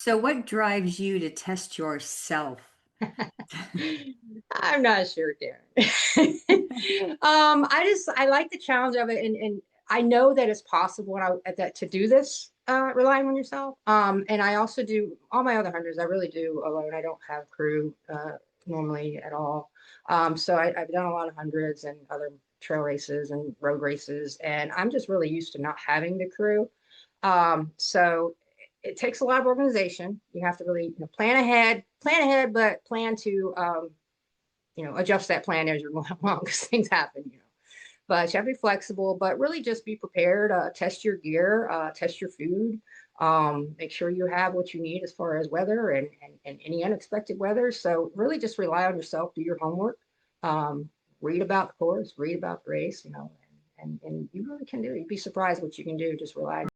So, what drives you to test yourself? I'm not sure, Karen. I like the challenge of it, and I know that it's possible that to do this, relying on yourself. And I also do all my other hunters. I really do alone. I don't have crew normally at all. I've done a lot of hundreds and other trail races and road races, and I'm just really used to not having the crew. So it takes a lot of organization. You have to really, plan ahead, but plan to, adjust that plan as you're going along because things happen. But you have to be flexible, but really just be prepared, test your gear, test your food, make sure you have what you need as far as weather and any unexpected weather. So really just rely on yourself, do your homework, um, read about the course, read about the race, and you really can do it. You'd be surprised what you can do. Just rely.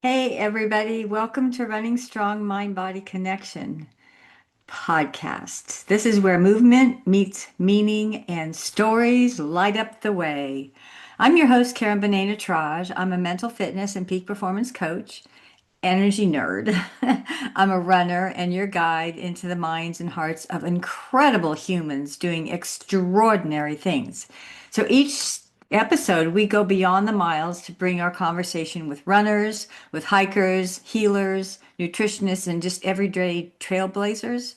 Hey, everybody, welcome to Running Strong Mind Body Connection podcast. This is where movement meets meaning and stories light up the way. I'm your host, Karen Banana Traj. I'm a mental fitness and peak performance coach, energy nerd. I'm a runner and your guide into the minds and hearts of incredible humans doing extraordinary things. So each episode, we go beyond the miles to bring our conversation with runners, with hikers, healers, nutritionists, and just everyday trailblazers.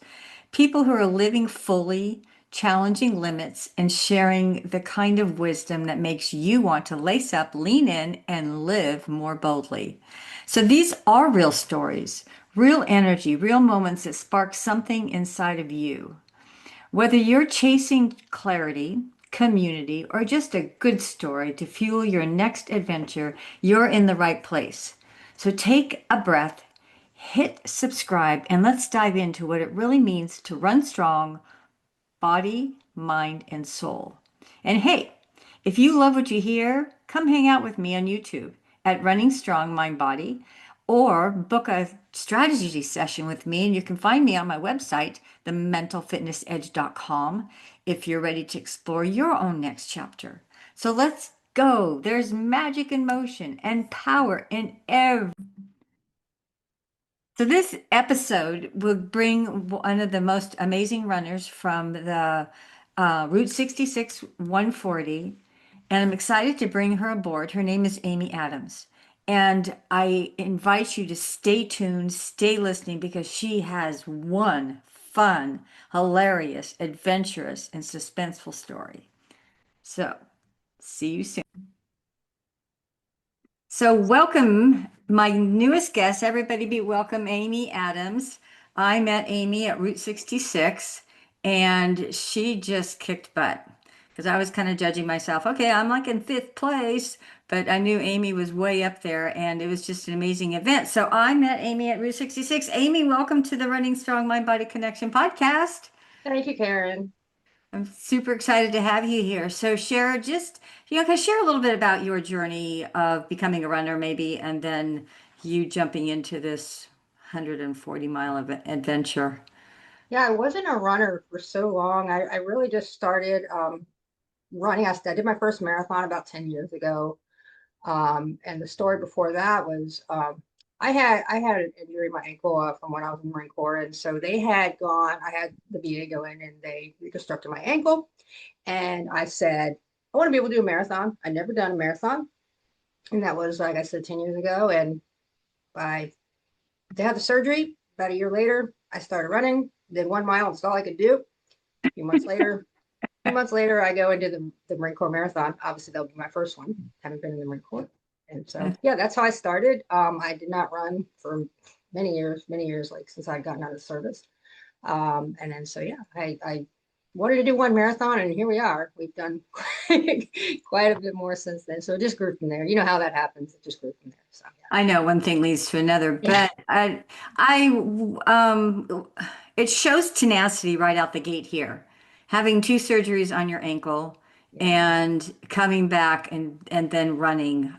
People who are living fully, challenging limits, and sharing the kind of wisdom that makes you want to lace up, lean in, and live more boldly. So these are real stories, real energy, real moments that spark something inside of you. Whether you're chasing clarity, community, or just a good story to fuel your next adventure, you're in the right place. So take a breath, hit subscribe, and let's dive into what it really means to run strong, body, mind, and soul. And hey, if you love what you hear, come hang out with me on YouTube at Running Strong Mind Body or book a strategy session with me. And you can find me on my website, thementalfitnessedge.com, if you're ready to explore your own next chapter. So let's go. There's magic in motion and power in every. So this episode will bring one of the most amazing runners from the Route 66 140, and I'm excited to bring her aboard. Her name is Amy Adams. And I invite you to stay tuned, stay listening, because she has one fun, hilarious, adventurous, and suspenseful story. So, see you soon. So, welcome my newest guest. Everybody be welcome, Amy Adams. I met Amy at Route 66 and she just kicked butt because I was kind of judging myself. Okay, I'm like in fifth place, but I knew Amy was way up there and it was just an amazing event. So, I met Amy at Route 66. Amy, welcome to the Running Strong Mind Body Connection podcast. Thank you, Karen. I'm super excited to have you here. So share just, can share a little bit about your journey of becoming a runner maybe, and then you jumping into this 140-mile adventure. Yeah, I wasn't a runner for so long. I really just started running. I did my first marathon about 10 years ago. And the story before that was I had an injury in my ankle from when I was in the Marine Corps. And so they had gone, I had the VA go in and they reconstructed my ankle. And I said, I want to be able to do a marathon. I'd never done a marathon. And that was, like I said, 10 years ago. And by they had the surgery, about a year later, I started running, did 1 mile. That's all I could do. A few months later, I go into the Marine Corps Marathon. Obviously, that'll be my first one. Haven't been in the Marine Corps. And so, yeah, that's how I started. I did not run for many years, like since I'd gotten out of the service. And then, so yeah, I wanted to do one marathon, and here we are. We've done quite a bit more since then. So it just grew from there. You know how that happens. It just grew from there. So I know one thing leads to another, yeah. but it shows tenacity right out the gate here. Having two surgeries on your ankle Yeah. and coming back and then running.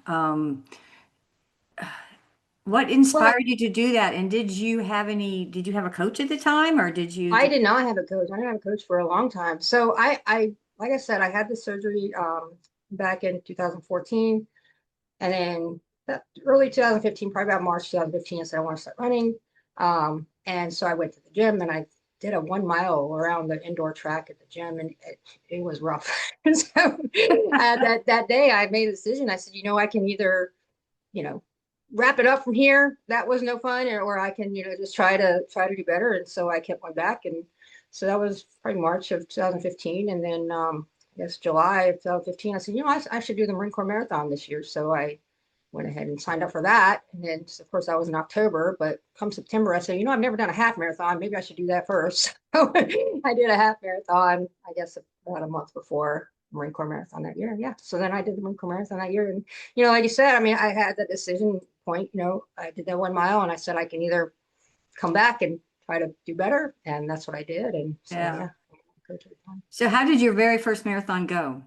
What Well, inspired you to do that? And did you have a coach at the time or did you I just, did not have a coach. I didn't have a coach for a long time. So like I said, I had the surgery back in 2014, and then that early 2015, probably about March 2015, I said I want to start running. And so I went to the gym and I did a 1 mile around the indoor track at the gym, and it was rough. So that day I made a decision. I said, I can either, you know, wrap it up from here. That was no fun, or I can, just try to do better. And so I kept going back, and so that was probably March of 2015, and then I guess July of 2015, I said, I should do the Marine Corps Marathon this year. So I went ahead and signed up for that. And then, of course, that was in October. But come September, I said, I've never done a half marathon. Maybe I should do that first. So I did a half marathon, I guess, about a month before Marine Corps Marathon that year. Yeah. So then I did the Marine Corps Marathon that year. And, like you said, I mean, I had that decision point. I did that 1 mile and I said I can either come back and try to do better. And that's what I did. And so, Yeah. yeah. Go to the time. So how did your very first marathon go?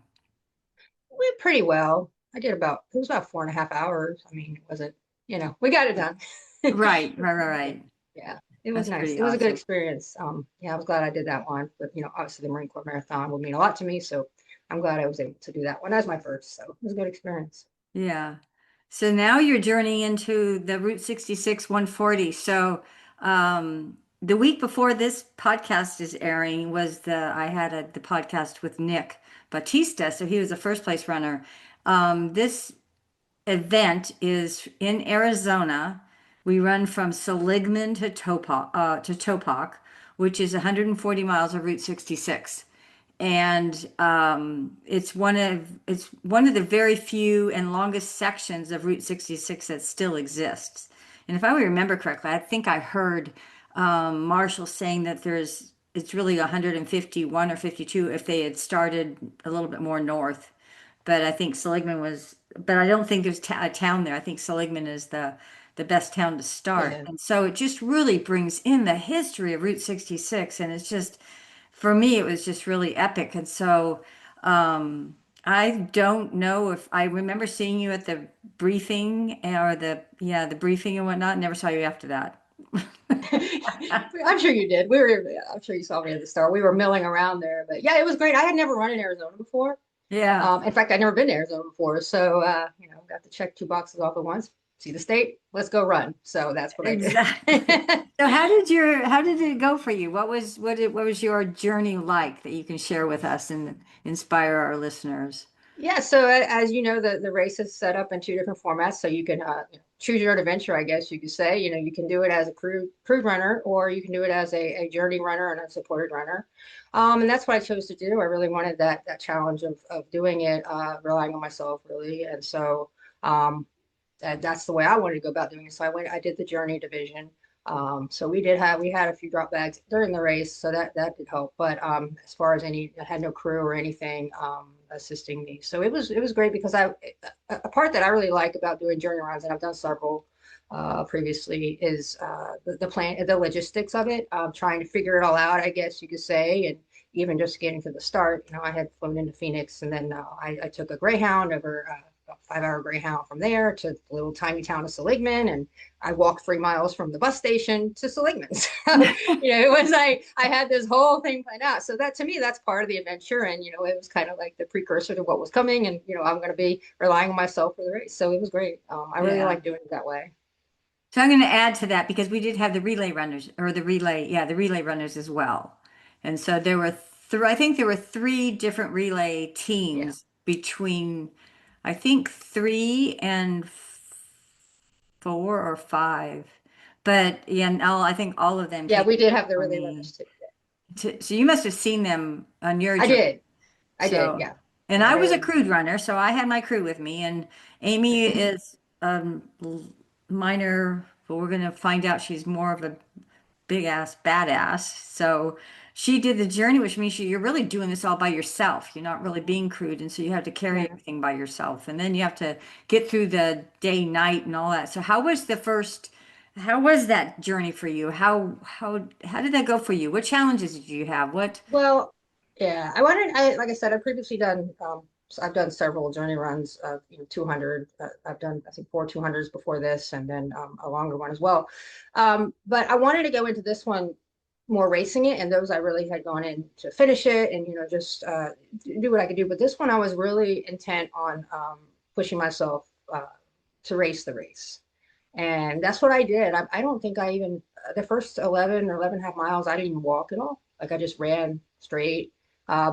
Went pretty well. It was about 4.5 hours. I mean, it wasn't, we got it done. Right, right, right, right. Yeah, it was That's nice. pretty It was a good awesome. experience. Yeah, I was glad I did that one. But, obviously the Marine Corps Marathon would mean a lot to me. So I'm glad I was able to do that one. That was my first. So it was a good experience. Yeah. So now you're journeying into the Route 66 140. So the week before this podcast is airing was I had the podcast with Nick Batista. So he was a first place runner. This event is in Arizona. We run from Seligman to Topak, which is 140 miles of Route 66. And it's one of the very few and longest sections of Route 66 that still exists. And if I remember correctly, I think I heard Marshall saying that it's really 151 or 52 if they had started a little bit more north. But I think Seligman was, but I don't think there's a town there. I think Seligman is the best town to start. Yeah. And so it just really brings in the history of Route 66. And it's just, for me, it was just really epic. And so I don't know if I remember seeing you at the briefing or the briefing and whatnot. Never saw you after that. I'm sure you did. I'm sure you saw me at the start. We were milling around there, but yeah, it was great. I had never run in Arizona before. Yeah, In fact, I'd never been to Arizona before. So, got to check two boxes off at once, see the state, let's go run. So that's what I exactly. did. So how did it go for you? What was your journey like that you can share with us and inspire our listeners? Yeah, so as you know, the race is set up in two different formats. So you can choose your own adventure, I guess you could say. You can do it as a crude runner, or you can do it as a journey runner and unsupported runner. And that's what I chose to do. I really wanted that challenge of doing it, relying on myself really. And so that's the way I wanted to go about doing it. So I did the journey division. So we had a few drop bags during the race, so that did help. But as far as I had no crew or anything assisting me, so it was great because a part that I really like about doing journey runs, and I've done several previously, is the logistics of it, trying to figure it all out, I guess you could say, and even just getting to the start. I had flown into Phoenix, and then I took a Greyhound over. A 5 hour Greyhound from there to the little tiny town of Seligman, and I walked 3 miles from the bus station to Seligman. So, it was I had this whole thing planned out. So that to me, that's part of the adventure. And, it was kind of like the precursor to what was coming. And, I'm going to be relying on myself for the race. So it was great. I really Yeah. like doing it that way. So I'm going to add to that because we did have the relay runners or the relay runners as well. And so I think there were three different relay Yeah. teams between, I think three and four or five. But yeah, and I think all of them Yeah. came We did have the for relay me. runners too. So you must have seen them on your I journey. did. I did. So, Yeah. and Yeah. I They was a were. crude runner, so I had my crew with me. And Amy is minor, but we're going to find out she's more of a big ass badass. So she did the journey, which means you're really doing this all by yourself. You're not really being crewed, and so you have to carry Yeah. everything by yourself, and then you have to get through the day, night, and all that. So how was that journey for you? How did that go for you? What challenges did you have? What? Well, yeah, like I said, I've previously done, so I've done several journey runs of, 200. I've done, I think, 4 200s before this, and then a longer one as well. But I wanted to go into this one more racing it, and those I really had gone in to finish it and, just do what I could do. But this one, I was really intent on pushing myself to race the race. And that's what I did. I don't think I even, the first 11 or 11 and a half miles, I didn't even walk at all. Like I just ran straight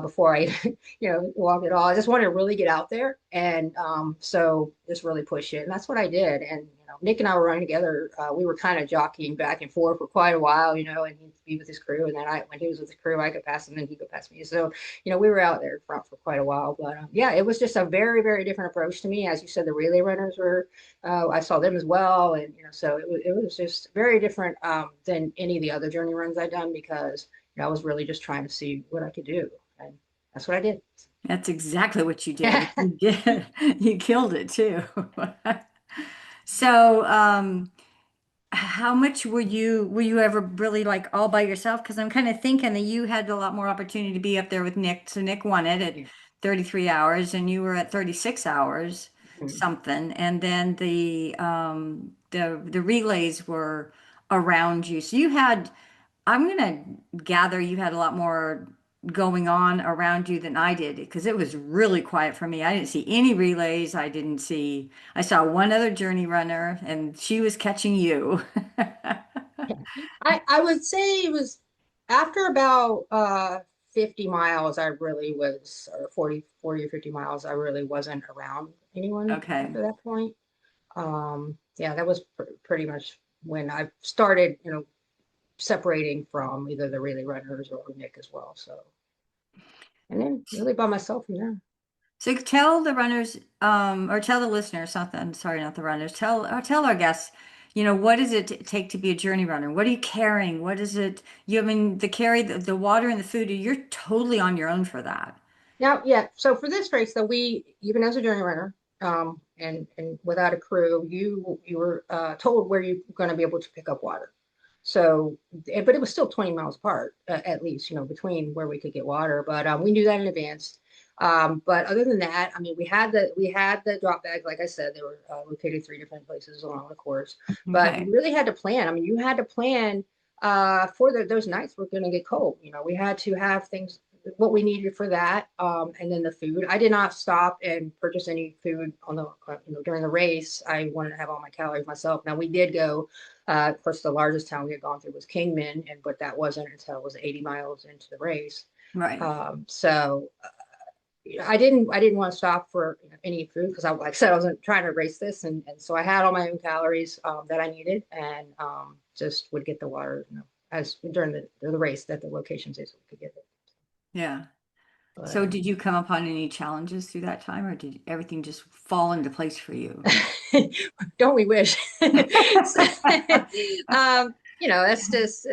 before I, walked at all. I just wanted to really get out there. And so just really push it. And that's what I did. And, Nick and I were running together. We were kind of jockeying back and forth for quite a while, and he'd be with his crew. And then when he was with the crew, I could pass him and he'd go past me. So, we were out there front for quite a while. But yeah, it was just a very, very different approach to me. As you said, the relay runners were I saw them as well, and so it was just very different than any of the other journey runs I'd done because I was really just trying to see what I could do, and that's what I did. That's exactly what you did. You did. You killed it too. So, how much were you ever really like all by yourself? Because I'm kind of thinking that you had a lot more opportunity to be up there with Nick. So Nick won it at 33 hours and you were at 36 hours Mhm. something. And then the relays were around you. So you had, I'm gonna gather you had a lot more going on around you than I did because it was really quiet for me. I didn't see any relays. I saw one other journey runner and she was catching you. I would say it was after about 50 miles, I really was, or 40 or 50 miles, I really wasn't around anyone Okay. after that point. Yeah, that was pretty much when I started, separating from either the relay runners or Nick as well. So, and then really by myself from there. So tell the runners, or tell the listeners something. Sorry, not the runners. Tell our guests, what does it take to be a journey runner? What are you carrying? What is it? I mean, the water and the food, you're totally on your own for that. Now, yeah. So for this race, though, even as a journey runner, and without a crew, you were told where you're going to be able to pick up water. So, but it was still 20 miles apart, at least, between where we could get water. But we knew that in advance. But other than that, I mean, we had the drop bags. Like I said, they were located three different places along the course. But you Okay. really had to plan. I mean, you had to plan for those nights were going to get cold. We had to have things what we needed for that, and then the food. I did not stop and purchase any food on the during the race. I wanted to have all my calories myself. Now we did go. Of course, the largest town we had gone through was Kingman, but that wasn't until it was 80 miles into the race. Right. So I didn't want to stop for any food because like I said, I wasn't trying to race this, and so I had all my own calories that I needed, and just would get the water, as during the race that the locations is we could get it. Yeah. But So did you come upon any challenges through that time, or did everything just fall into place for you? don't we wish? So, that's just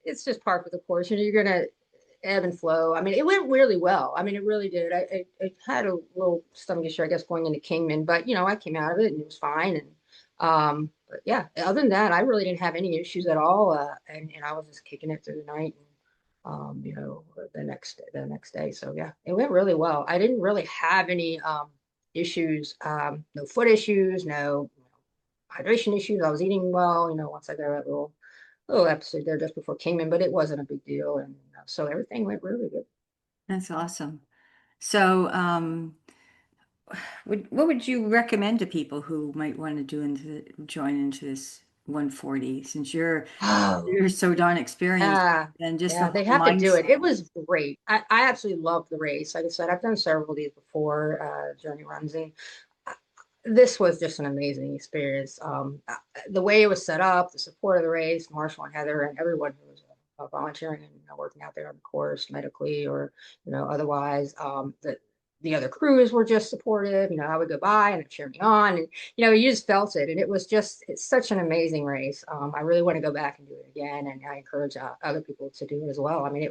it's just part of the course. You're gonna ebb and flow. I mean, it went really well. I mean, it really did. I had a little stomach issue, I guess, going into Kingman, but I came out of it and it was fine. And but yeah, other than that, I really didn't have any issues at all. And I was just kicking it through the night. And, the next day. So yeah, it went really well. I didn't really have any issues, no foot issues, no hydration issues. I was eating well, once I got that little episode there just before Kingman, but it wasn't a big deal. And so everything went really good. That's awesome. So, what would you recommend to people who might want to join into this 140 since you're Oh, you're so darn experienced yeah. and just the Yeah, they whole have to do it. mindset? It was great. I absolutely loved the race. Like I said, I've done several of these before, journey runs, and this was just an amazing experience. The way it was set up, the support of the race, Marshall and Heather, and everyone who was volunteering and working out there on the course medically or otherwise. The other crews were just supportive. I would go by and they'd cheer me on, and you just felt it, and it's such an amazing race. I really want to go back and do it again, and I encourage other people to do it as well. I mean,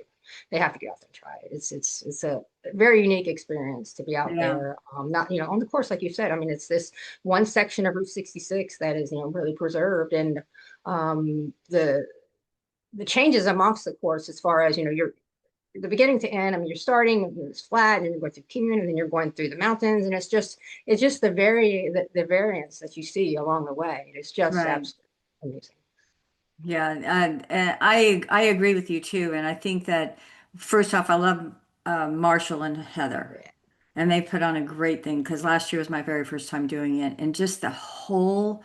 they have to get out there and try it. It's a very unique experience to be out Yeah, there. Not on the course like you said. I mean, it's this one section of Route 66 that is really preserved, and the changes amongst the course as far as you're the beginning to end. I mean, you're starting it's flat, and you're going through Kingman, and then you're going through the mountains, and it's just the variance that you see along the way. It's just right. absolutely amazing. Yeah, I agree with you too, and I think that first off, I love Marshall and Heather. and they put on a great thing because last year was my very first time doing it. And just the whole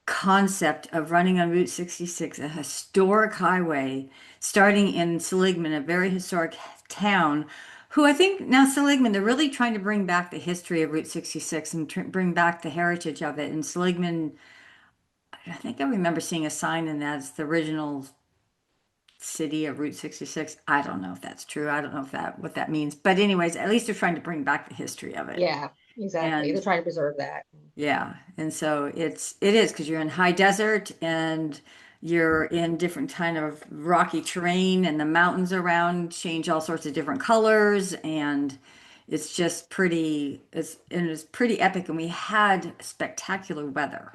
concept of running on Route 66, a historic highway starting in Seligman, a very historic town, who I think now Seligman, they're really trying to bring back the history of Route 66 and bring back the heritage of it. And Seligman, I think I remember seeing a sign in that it's the original city of Route 66. I don't know if that's true. I don't know if that what that means. But anyways, at least they're trying to bring back the history of it. Yeah, exactly. And They're trying to preserve that. yeah, and so it is because you're in high desert and you're in different kind of rocky terrain and the mountains around change all sorts of different colors and it's just pretty it's pretty epic and we had spectacular weather.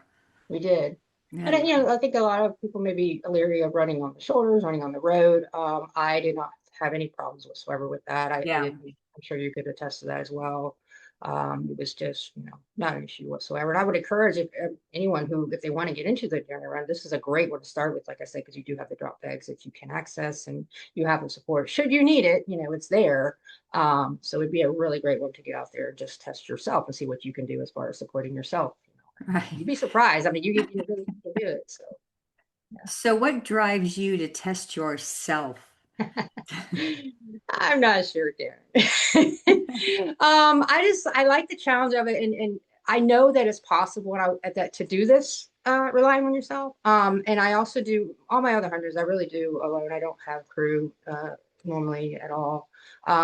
We did. We And had I think a lot of people may be leery of running on the shoulders, running on the road. I did not have any problems whatsoever with that. I yeah, didn't, I'm sure you could attest to that as well. It was just, not an issue whatsoever. And I would encourage if anyone who, if they want to get into the journey run, this is a great one to start with, like I said, because you do have the drop bags that you can access and you have the support. Should you need it, it's there. So it'd be a really great one to get out there and just test yourself and see what you can do as far as supporting yourself. right. You'd be surprised. I mean, you really can do it. So So what drives you to test yourself? I'm not sure, Karen. I like the challenge of it, and I know that it's possible that to do this, relying on yourself. And I also do all my other hundreds. I really do alone. I don't have crew normally at all.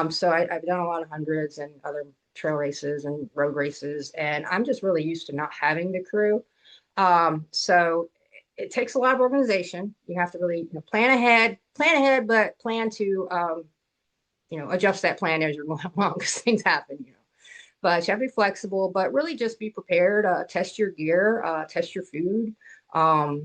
So I've done a lot of hundreds and other trail races and road races, and I'm just really used to not having the crew. So it takes a lot of organization. You have to really plan ahead, but plan to adjust that plan as you're going along because things happen. But you have to be flexible, but really just be prepared. Test your gear, test your food,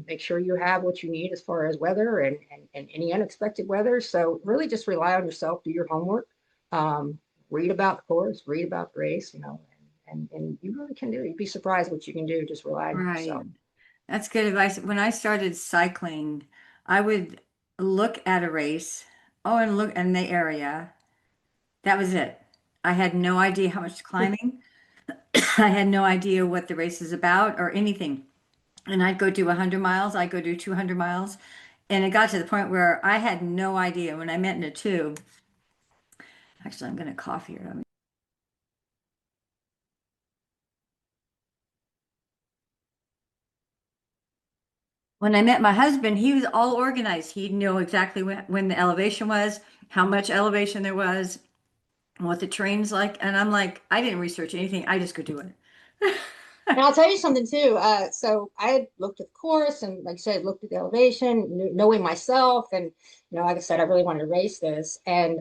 make sure you have what you need as far as weather and any unexpected weather. So really just rely on yourself, do your homework, um, read about the course, read about the race, and you really can do it. You'd be surprised what you can do just relying on Right. yourself. That's good advice. When I started cycling, I would look at a race, oh, and look in the area. That was it. I had no idea how much climbing. I had no idea what the race is about or anything. And I'd go do 100 miles, I'd go do 200 miles. And it got to the point where I had no idea when I met in a tube. Actually, I'm going to cough here. When I met my husband, he was all organized. He'd know exactly when the elevation was, how much elevation there was, what the terrain's like. And I'm like, I didn't research anything. I just go do it. And I'll tell you something too. So I had looked at the course and, like I said, looked at the elevation, knowing myself, and like I said, I really wanted to race this. And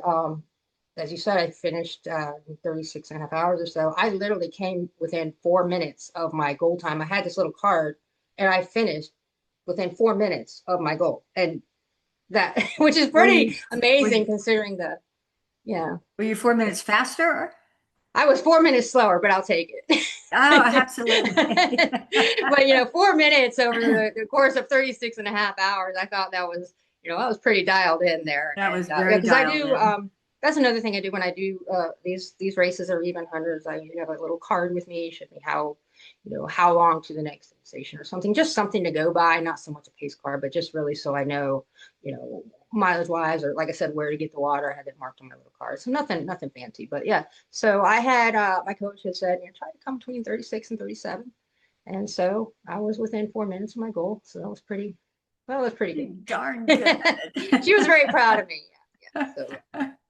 as you said, I finished in 36 and a half hours or so. I literally came within 4 minutes of my goal time. I had this little card, and I finished within 4 minutes of my goal, and that, which is Were you, pretty were amazing you, considering yeah. were you 4 minutes faster? I was 4 minutes slower, but I'll take it. Oh, absolutely. But 4 minutes over the course of 36 and a half hours, I thought that was pretty dialed in there. That was And very because I dialed do, in. that's another thing I do when I do these races or even hundreds. I have a little card with me, show me how long to the next station or something, just something to go by, not so much a pace card, but just really so I know, mileage wise, or like I said, where to get the water. I had it marked on my little card. So nothing fancy, but yeah. So I had, my coach had said, try to come between 36 and 37. And so I was within 4 minutes of my goal. So that was pretty Darn good. good. She was very proud of me. Yeah. So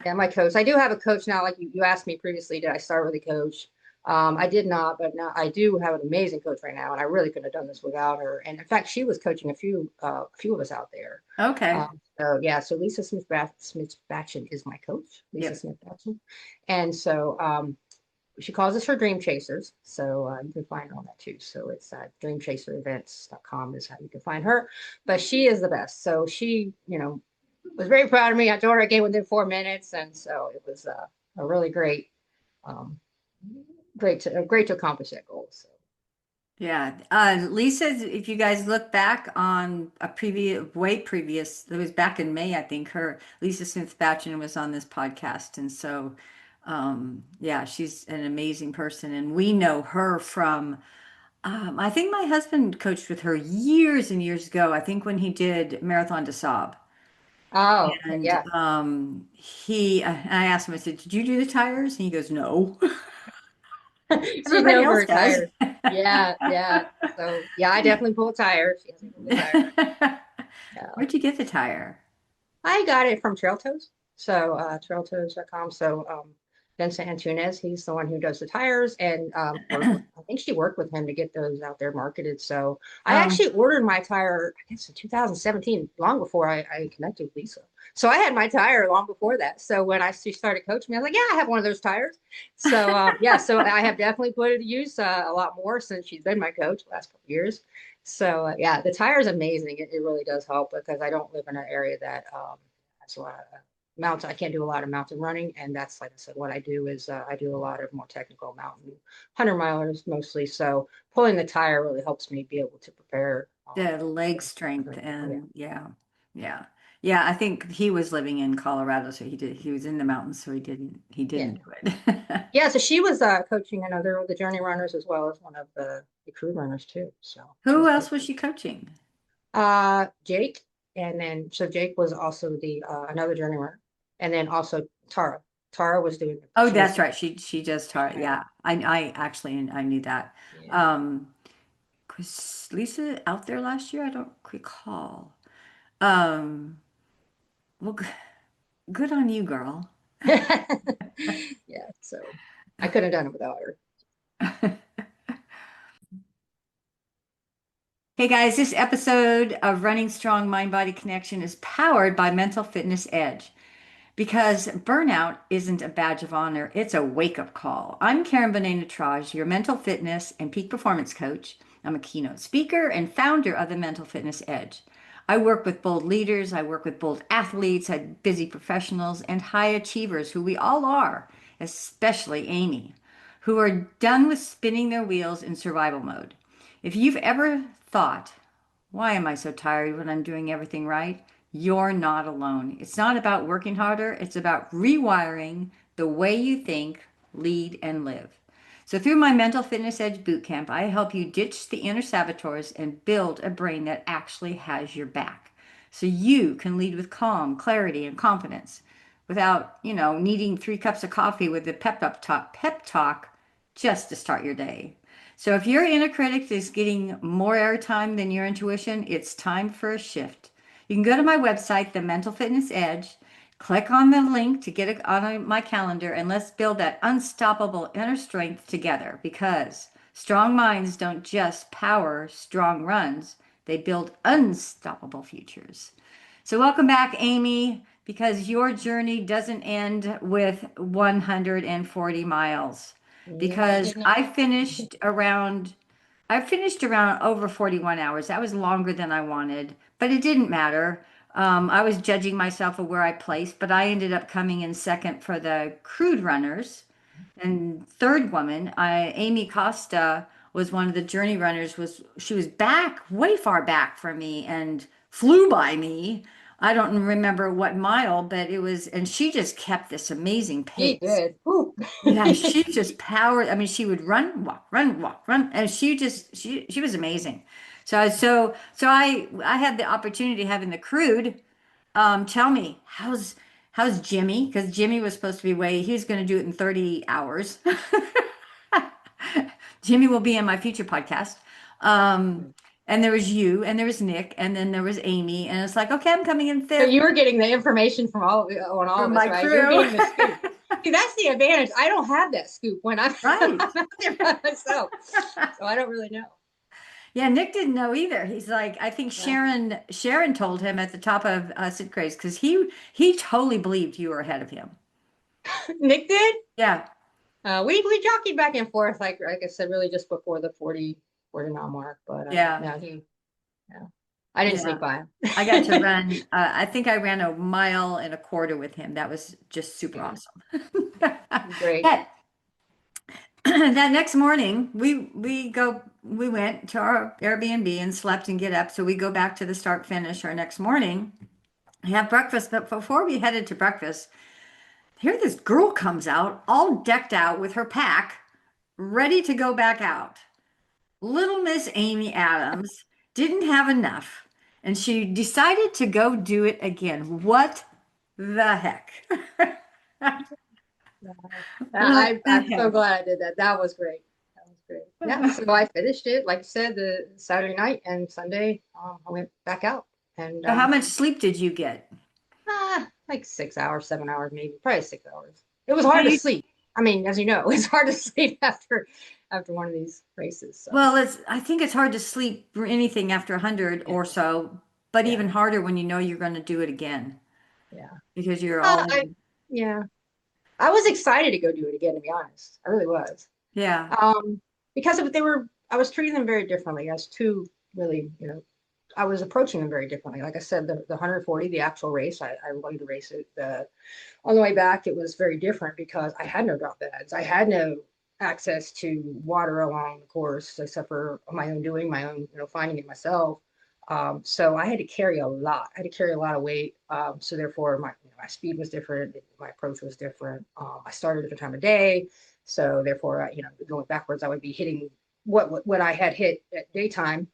yeah, my coach. I do have a coach now. Like you asked me previously, did I start with a coach? I did not, but now I do have an amazing coach right now, and I really couldn't have done this without her. And in fact, she was coaching a few of us out there. Okay. So yeah, so Lisa Smith Batchen is my coach, Lisa Yep. Smith Batchen, and so she calls us her Dream Chasers. So you can find her on that too. So it's dreamchaserevents.com is how you can find her. But she is the best. So she, was very proud of me. I told her I came within 4 minutes, and so it was a really um, great to accomplish that goal. So Yeah. Lisa, if you guys look back on a previous, it was back in May, I think, Lisa Smith Batchen was on this podcast. And so Yeah, she's an amazing person, and we know her from. I think my husband coached with her years and years ago. I think when he did Marathon des Sables. Oh, okay, And yeah. I asked him, I said, "Did you do the tires?" And he goes, "No." She's Everybody known for else her does. tires. Yeah, yeah. So yeah, I definitely pull a tire. She doesn't pull the tire. Yeah. Where'd you get the tire? I got it from Trail Toes. So trailtoes.com. So Vincent Antunes, he's the one who does the tires and I think she worked with him to get those out there marketed. So I Um, actually ordered my tire, I guess in 2017, long before I connected with Lisa. So I had my tire long before that. So when she started coaching me, I was like, yeah, I have one of those tires. So yeah, so I have definitely put it to use a lot more since she's been my coach the last couple of years. So yeah, the tire is amazing. It really does help because I don't live in an area that has a lot of mountain. I can't do a lot of mountain running, and that's like I said, what I do is I do a lot of more technical mountain 100 milers mostly. So pulling the tire really helps me be able to prepare. the leg For strength running. Oh yeah, and yeah, yeah, yeah. I think he was living in Colorado, so he was in the mountains, so he yeah, didn't do it. yeah. So she was coaching another of the journey runners as well as one of the crew runners too. So she Who was else was coaching. she coaching? Jake, and then so Jake was also the another journey runner, and then also Tara. Tara was doing. Oh, She was that's the right. She just taught. yeah, Yeah, I actually I knew that. yeah. Um, was Lisa out there last year? I don't recall. Um, well, good on you, girl. Yeah, so I couldn't have done it without her. Hey guys, this episode of Running Strong Mind Body Connection is powered by Mental Fitness Edge. Because burnout isn't a badge of honor, it's a wake up call. I'm Karen Bonet Traj, your mental fitness and peak performance coach. I'm a keynote speaker and founder of the Mental Fitness Edge. I work with bold leaders, I work with bold athletes, busy professionals, and high achievers, who we all are, especially Amy, who are done with spinning their wheels in survival mode. If you've ever thought, why am I so tired when I'm doing everything right? You're not alone. It's not about working harder, it's about rewiring the way you think, lead, and live. So, through my Mental Fitness Edge Bootcamp, I help you ditch the inner saboteurs and build a brain that actually has your back. So you can lead with calm, clarity, and confidence without, needing 3 cups of coffee with a pep talk just to start your day. So if your inner critic is getting more airtime than your intuition, it's time for a shift. You can go to my website, The Mental Fitness Edge, click on the link to get it on my calendar, and let's build that unstoppable inner strength together, because strong minds don't just power strong runs, they build unstoppable futures. So, welcome back, Amy, because your journey doesn't end with 140 miles. No, it Because did not. I finished around over 41 hours. That was longer than I wanted, but it didn't matter. I was judging myself of where I placed, but I ended up coming in second for the crude runners. And third woman, Amy Costa, was one of the journey runners. She was back, way far back from me, and flew by me. I don't remember what mile, but it was, and she just kept this amazing He pace. did. Whew. Yeah, she just powered. I mean, she would run, walk, run, walk, run, and she was amazing. So I had the opportunity, having the crude tell me, how's Jimmy? Because Jimmy was supposed to be he was going to do it in 30 hours. Jimmy will be in my future podcast. Um, and there was you, and there was Nick, and then there was Amy, and it's like, okay, I'm coming in So fifth you were getting the information from on all for of us, my right? You're crew. getting the scoop. See, that's the advantage. I don't have that scoop when I'm, Right. I'm out there by myself, so I don't really know. Yeah, Nick didn't know either. He's like, I think Yeah. Sharon told him at the top of Sid Craze, because he totally believed you were ahead of him. Nick did. Yeah, We jockeyed back and forth, like I said, really just before the 40 mile mark. But yeah, no, yeah, I didn't sneak yeah. by I got to him. run. I think I ran 1.25 miles with him. That was just super Yeah, awesome. great. That that next morning, we went to our Airbnb and slept and get up. So we go back to the start finish our next morning, have breakfast. But before we headed to breakfast, Here this girl comes out, all decked out with her pack, ready to go back out. Little Miss Amy Adams didn't have enough, and she decided to go do it again. What the heck? Wow. What the I'm so heck? glad I did that. That was great. That was great. Yeah. So I finished it, like I said, the Saturday night and Sunday, I went back out and So how much sleep did you get? like 6 hours, 7 hours, maybe, probably 6 hours. It was Now hard to you, sleep. I mean, as you know, it's hard to sleep after one of these races. So well, I think it's hard to sleep for anything after 100 yeah, or so, but yeah, even harder when you know you're going to do it again yeah. because you're all I in. yeah. I was excited to go do it again, to be honest. I really was. Yeah, Um, because of, they were, I was treating them very differently as two really, I was approaching them very differently. Like I said, the 140, the actual race, I wanted to race it. On the way back, it was very different because I had no drop beds. I had no access to water along the course except for my own doing, my own, finding it myself. So I had to carry a lot. I had to carry a lot of weight. So therefore, my speed was different. My approach was different. I started at a different time of day. So therefore, going backwards, I would be hitting what I had hit at daytime.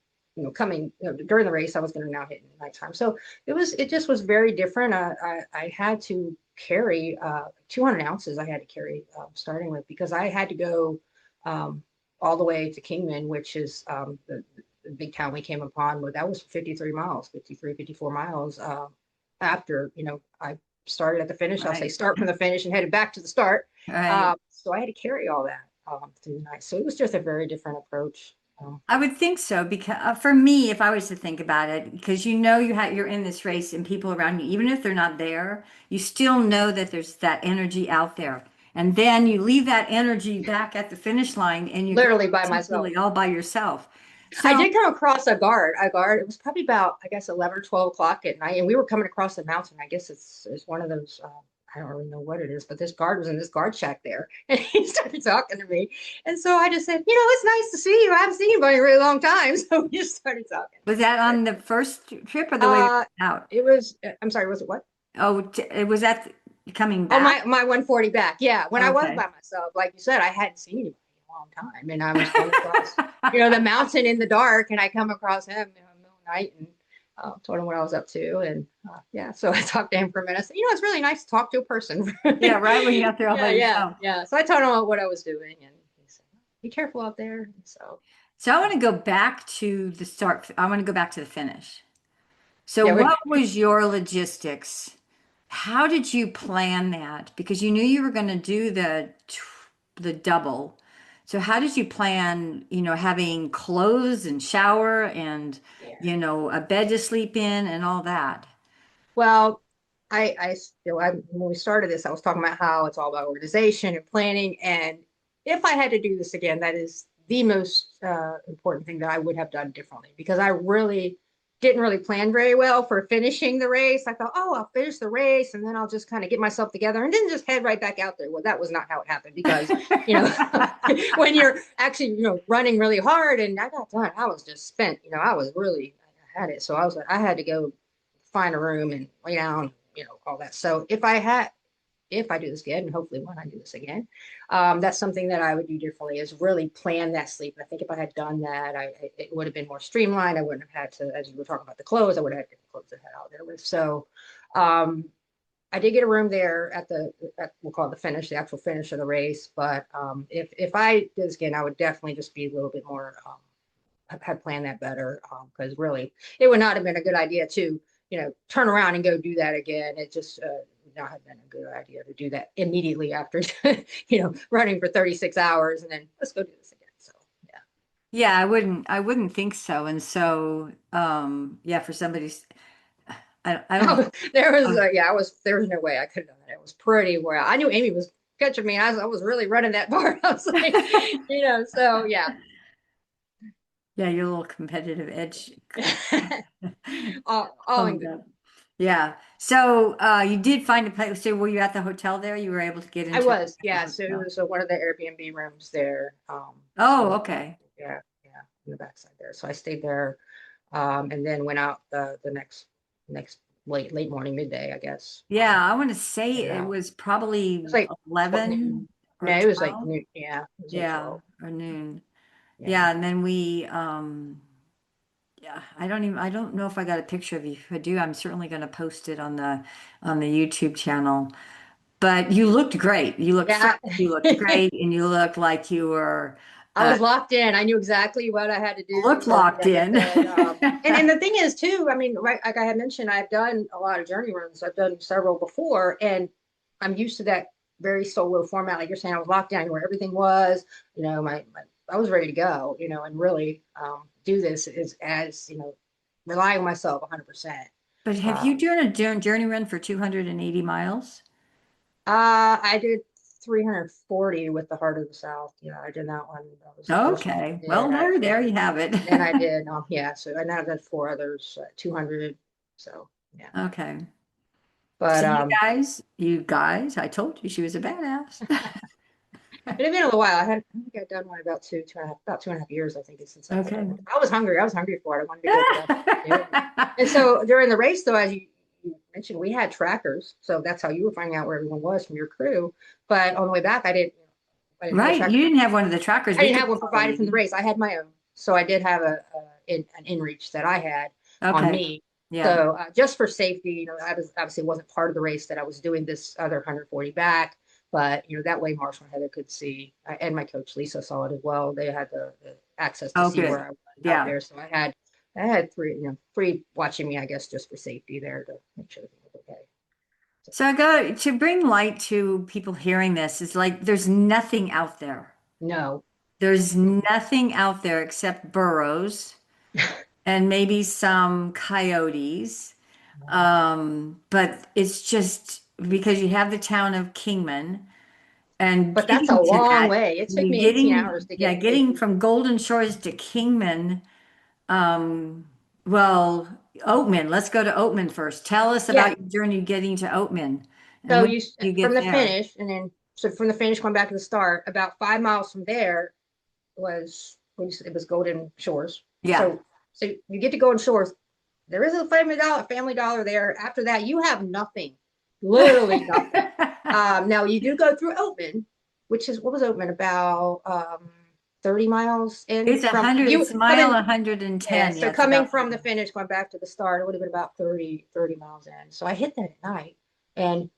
Coming during the race, I was going to now hit in nighttime. So it just was very different. I had to carry 200 ounces. I had to carry starting with because I had to go um, all the way to Kingman, which is the big town we came upon. But that was 53 miles, 53, 54 miles after I started at the finish. I'll say right, start from the finish and headed back to the start. right. So I had to carry all that through the night. So it was just a very different approach. I would think so because for me, if I was to think about it, because you're in this race and people around you, even if they're not there, you still know that there's that energy out there. And then you leave that energy back at the finish line and you go Literally by myself. essentially all by yourself. I So did come across a guard. It was probably about, I guess, 11 or 12 o'clock at night. And we were coming across the mountain. I guess it's one of those, I don't really know what it is, but this guard was in this guard shack there. And he started talking to me. And so I just said, it's nice to see you. I haven't seen you in a really long time. So we just started talking. was that And, on the first trip or the way out? it was, I'm sorry, was it what? Oh, it was that coming Oh, back? my 140 back. Yeah. When I was Okay. by myself, like you said, I hadn't seen anybody in a long time. And I was going across, the mountain in the dark, and I come across him in the middle of the night and told him what I was up to. And yeah, so I talked to him for a minute. I said, it's really nice to talk to a person. Yeah, right when you're out there all by Yeah, yeah, yourself. yeah. So I told him what I was doing, and he said, be careful out there. And so, So I want to go back to the start. I want to go back to the finish. So yeah, what was your logistics? How did you plan that? Because you knew you were going to do the double. So how did you plan, having clothes and shower and, yeah. a bed to sleep in and all that? Well, when we started this, I was talking about how it's all about organization and planning. And if I had to do this again, that is the most important thing that I would have done differently because I really didn't really plan very well for finishing the race. I thought, oh, I'll finish the race and then I'll just kind of get myself together and then just head right back out there. Well, that was not how it happened because, you know, when you're actually, running really hard and I got done, I was just spent, I was really, I had it. So I had to go find a room and lay down, all that. So if I do this again, and hopefully when I do this again, that's something that I would do differently is really plan that sleep. I think if I had done that, it would have been more streamlined. I wouldn't have had to, as you were talking about the clothes, I would have had different clothes to head out there with. So um, I did get a room there we'll call it the finish, the actual finish of the race. But if I did this again, I would definitely just be a little bit more, had planned that better because really it would not have been a good idea to turn around and go do that again. It just not have been a good idea to do that immediately after running for 36 hours and then let's go do this again. So yeah. Yeah, I wouldn't think so. And so, yeah, for somebody's, I don't know. There was there was no way I could have done that. It was pretty well. I knew Amy was catching me. I was really running that part. I was like, so yeah. Yeah, your little competitive edge all in comes good. up. Yeah. So you did find a place. So were you at the hotel there? You were able to get I into was, the yeah. So it hotel. was one of the Airbnb rooms there. Oh, So okay. yeah, yeah, in the backside there. So I stayed there, and then went out the next late morning, midday, I guess. Yeah, I want to say You it know, was it was probably like 11 noon. or No, it was like 12. noon. Yeah, it was like Yeah, 12. or noon. Yeah. Yeah, and then we yeah, I don't know if I got a picture of you. If I do, I'm certainly going to post it on the YouTube channel. But you looked great. You looked fresh, Yeah. you looked great, and you looked like you were I was locked in. I knew exactly what I had to do. looked So, locked like I in. said, and the thing is too, I mean, right, like I had mentioned, I've done a lot of journey runs. I've done several before, and I'm used to that very solo format. Like you're saying, I was locked down where everything was, I was ready to go, and really do this as, rely on myself 100%. But have you Um, done a journey run for 280 miles? I did 340 with the Heart of the South. Yeah, I did that one. That was the first one I Okay. did. Well, there you have it. And then I did, yeah. So and then I've done four others, 200. So yeah, Okay. but See you guys, I told you she was a badass. it had been a little while. I think I'd done one about about 2.5 years. I think it's since I've Okay. done it. I was hungry. I was hungry for it. I wanted to go get up and do it. And so during the race, though, as you mentioned, we had trackers, so that's how you were finding out where everyone was from your crew. But on the way back, I didn't have a Right. tracker. You didn't have one of the trackers. I We didn't could have one follow provided from the you. race. I had my own, so I did have an inReach that I had on Okay. me. Yeah. So just for safety, I was obviously wasn't part of the race that I was doing this other 140 back, but that way Marshall and Heather could see, and my coach Lisa saw it as well. They had the access to Oh, see good. where I was out Yeah. there, so I had three watching me, I guess, just for safety there to make sure everything was okay. So, So I got to bring light to people hearing this is like there's nothing out there. no, There's nothing out there except burros and maybe some coyotes. But it's just because you have the town of Kingman and but that's a getting to long that, way. It took you me 18 getting, hours to yeah, get getting from Golden Shores to Kingman. Um, well, Oatman, let's go to Oatman first. Tell us yeah. about your journey getting to Oatman and So when you from get the there. finish, and then so from the finish going back to the start, about 5 miles from there it was Golden Shores. Yeah. So you get to Golden Shores. There is a Family Dollar there. After that, you have nothing, literally nothing. Now you do go through Oatman, which is what was Oatman about 30 miles in It's from you it's mile coming. 110. Yeah, Yeah, so it's coming about from the finish, going back to the start, it would have been about 30 miles in. So I hit that at night. And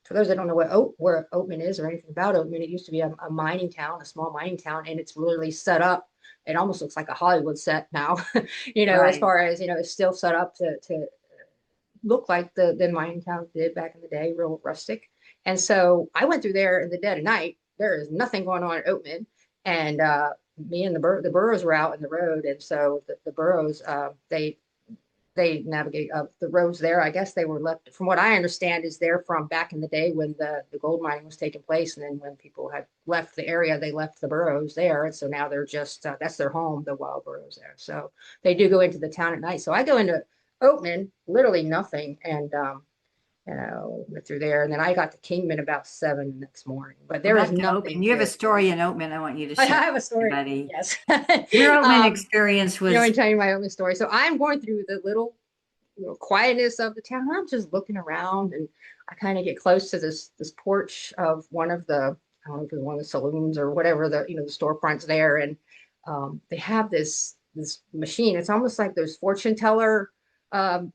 for those that don't know where Oatman is or anything about Oatman, it used to be a mining town, a small mining town, and it's literally set up. It almost looks like a Hollywood set now, as right. far as, it's still set up to look like the mining towns did back in the day, real rustic. And so I went through there in the dead of night. There is nothing going on at Oatman. And me and the burros were out in the road. And so the burros, they navigate up the roads there. I guess they were left, from what I understand, is they're from back in the day when the gold mining was taking place. And then when people had left the area, they left the burros there. And so now they're just, that's their home, the wild burros there. So they do go into the town at night. So I go into Oatman, literally nothing. And, went through there. And then I got to Kingman about 7 the next morning, but Well, there is back to nothing Oatman. You have a to, story in Oatman I want you to I share have a with story. everybody. Yes. Your Oatman um, experience I was, can tell you my own story. So I'm going through the little quietness of the town. I'm just looking around, and I kind of get close to this porch of one of the, I don't know if it's one of the saloons or whatever, the storefronts there, and they have this machine. It's almost like those fortune teller um,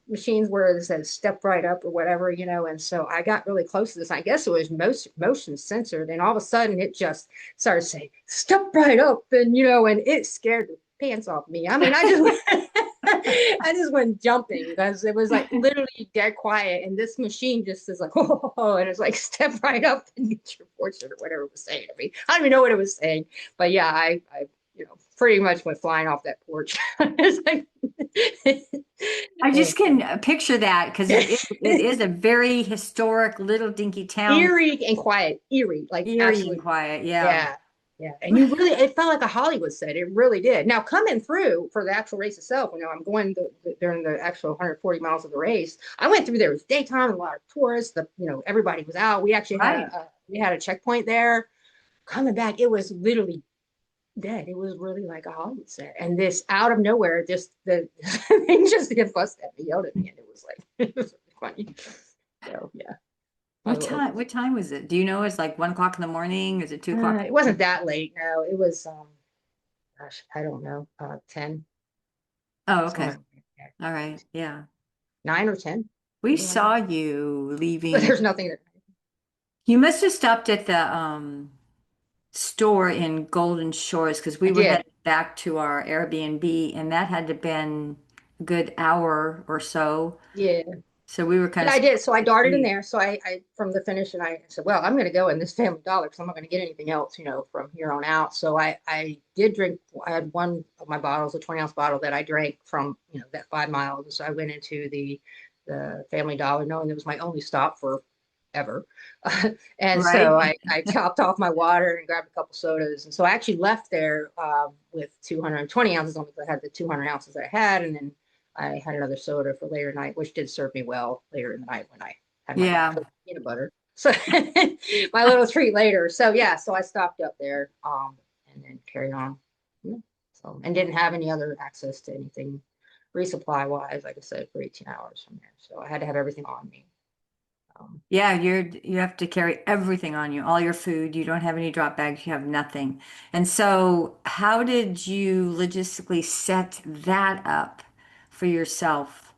machines where it says "step right up" or whatever. And so I got really close to this. I guess it was motion censored, and all of a sudden it just started saying "step right up," and it scared the pants off me. I mean, I just I just went jumping because it was like literally dead quiet, and this machine just is like, oh, and it's like step right up and get your fortune or whatever it was saying to me. I don't even know what it was saying, but yeah, I pretty much went flying off that porch. It's like, I oh, just can picture that because it is a very historic little dinky town, eerie and quiet, eerie, like eerie and absolutely. quiet. Yeah. Yeah. Yeah. And it felt like a Hollywood set. It really did. Now, coming through for the actual race itself, I'm going during the actual 140 miles of the race. I went through there. It was daytime, a lot of tourists. Everybody was out. We actually had Right. we had a checkpoint there. Coming back, it was literally dead. It was really like a Hollywood set. And this out of nowhere, just the thing just hit bust at me, yelled at me, and it was like, it was really funny. So yeah, my What little, time? What time was it? Do you know? It's like 1 o'clock in the morning. Is it 2 o'clock? it wasn't that late. No, it was, gosh, I don't know, 10, Oh, okay. somewhere, yeah, All right. Yeah. 9 or 10, We something like that. saw you But leaving. there's nothing that, You must have stopped at the store in Golden Shores because I we were did. headed back to our Airbnb and that had to been a good hour or so. Yeah. So we were kind Yeah, of I did. split So I darted in between. there. So I from the finish, and I said, well, I'm going to go in this Family Dollar because I'm not going to get anything else, from here on out. So I did drink. I had one of my bottles, a 20-ounce bottle that I drank from, that 5 miles. So I went into the Family Dollar, knowing it was my only stop for ever. And so Right? I chopped off my water and grabbed a couple sodas. And so I actually left there with 220 ounces on because I had the 200 ounces that I had. And then I had another soda for later night, which did serve me well later in the night when I had my Diet Yeah. Coke with peanut butter. So my little treat later. So yeah, so I stopped up there and then carried on. Yeah. So and didn't have any other access to anything resupply wise, like I said, for 18 hours from there. So I had to have everything on me. Um, Yeah, you have to carry everything on you, all your food. You don't have any drop bags, you have nothing. And so how did you logistically set that up for yourself?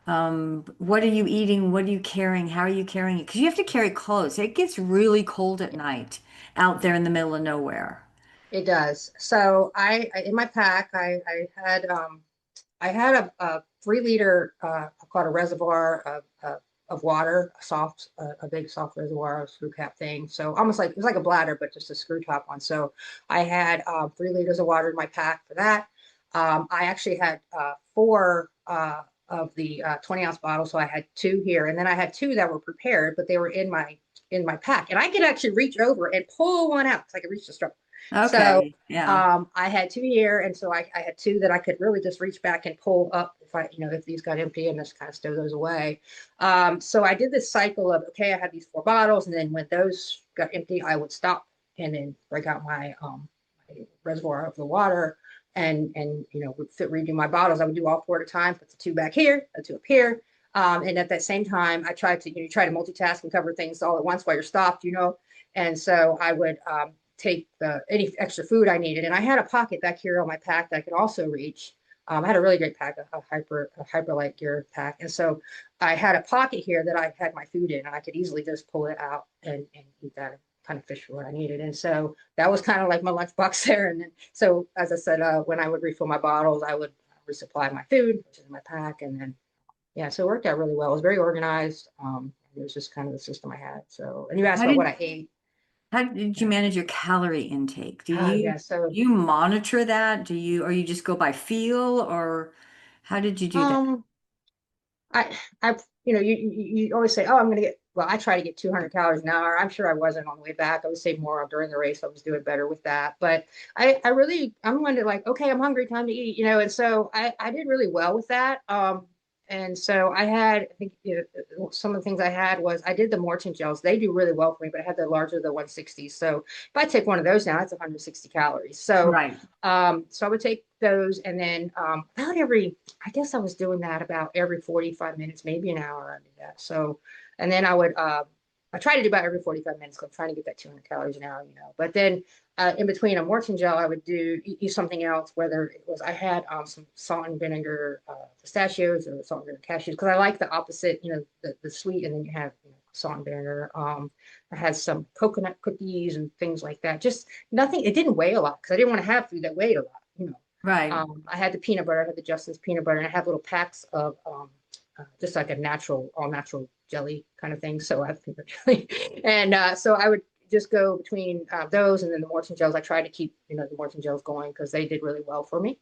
What are you eating? What are you carrying? How are you carrying it? Because you have to carry clothes. It gets really cold at night out there in the middle of nowhere. it does. So I in my pack I had a 3 liter, called a reservoir of water, a big soft reservoir, a screw cap thing. So almost like it was like a bladder, but just a screw top one. So I had 3 liters of water in my pack for that. I actually had four of the 20-ounce bottles, so I had two here, and then I had two that were prepared, but they were in my pack, and I could actually reach over and pull one out because I could reach the straw. So Okay, yeah. I had two here, and so I had two that I could really just reach back and pull up if these got empty and just kind of stow those away. So I did this cycle of, okay, I had these four bottles, and then when those got empty, I would stop and then break out my reservoir of the water and redo my bottles. I would do all four at a time, put the two back here, the two up here. And at that same time, I tried to, try to multitask and cover things all at once while you're stopped. And so I would take any extra food I needed. And I had a pocket back here on my pack that I could also reach. I had a really great pack, a hyperlight gear pack. And so I had a pocket here that I had my food in, and I could easily just pull it out and eat that, and kind of fish for what I needed. And so that was kind of like my lunchbox there. And then, so as I said, when I would refill my bottles, I would resupply my food, which is in my pack. And then, yeah, so it worked out really well. It was very organized. It was just kind of the system I had. So, and you asked How about what did I ate. how did you Yeah. manage your calorie intake? Do Oh, you yeah. So, do you monitor that? Or you just go by feel or how did you do that? um, I, you always say, oh, I'm going to get, well, I try to get 200 calories an hour. I'm sure I wasn't on the way back. I would say more during the race. I was doing better with that. But I'm one to like, okay, I'm hungry, time to eat. And so I did really well with that. And so I think some of the things I had was I did the Morton gels. They do really well for me, but I had the larger, the 160s. So if I take one of those now, that's 160 calories. Right. So I would take those, and then I guess I was doing that about every 45 minutes, maybe an hour. I did that. So, and then I try to do about every 45 minutes because I'm trying to get that 200 calories an hour. But then in between a Morton gel, I would use something else, whether it was, I had some salt and vinegar pistachios or salt and vinegar cashews, because I like the opposite, the sweet, and then you have, salt and vinegar. I had some coconut cookies and things like that. Just nothing, it didn't weigh a lot because I didn't want to have food that weighed a lot. Right. I had the peanut butter, I had the Justin's peanut butter, and I have little packs of just like all natural jelly kind of thing. So I have peanut jelly. And so I would just go between those and then the Morton gels. I tried to keep, the Morton gels going because they did really well for me.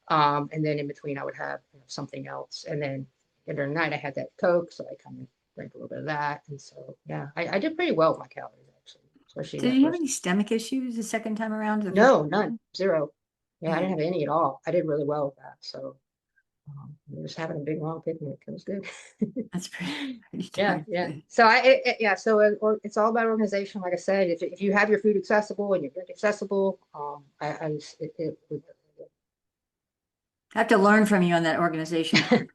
And then in between, I would have something else. And then during the night, I had that Coke. So I kind of drank a little bit of that. And so, yeah, I did pretty well with my calories, actually, especially Did that you have first. any stomach issues the second time around, the first No, none, time? zero. Yeah, I Yeah, didn't have any at all. I did really well with that. So we were just having a big long picnic. It was good. that's pretty Yeah, darn yeah. good. So yeah. So it's all about organization. Like I said, if you have your food accessible and your drink accessible, I just, it I have to learn from you on that organization part.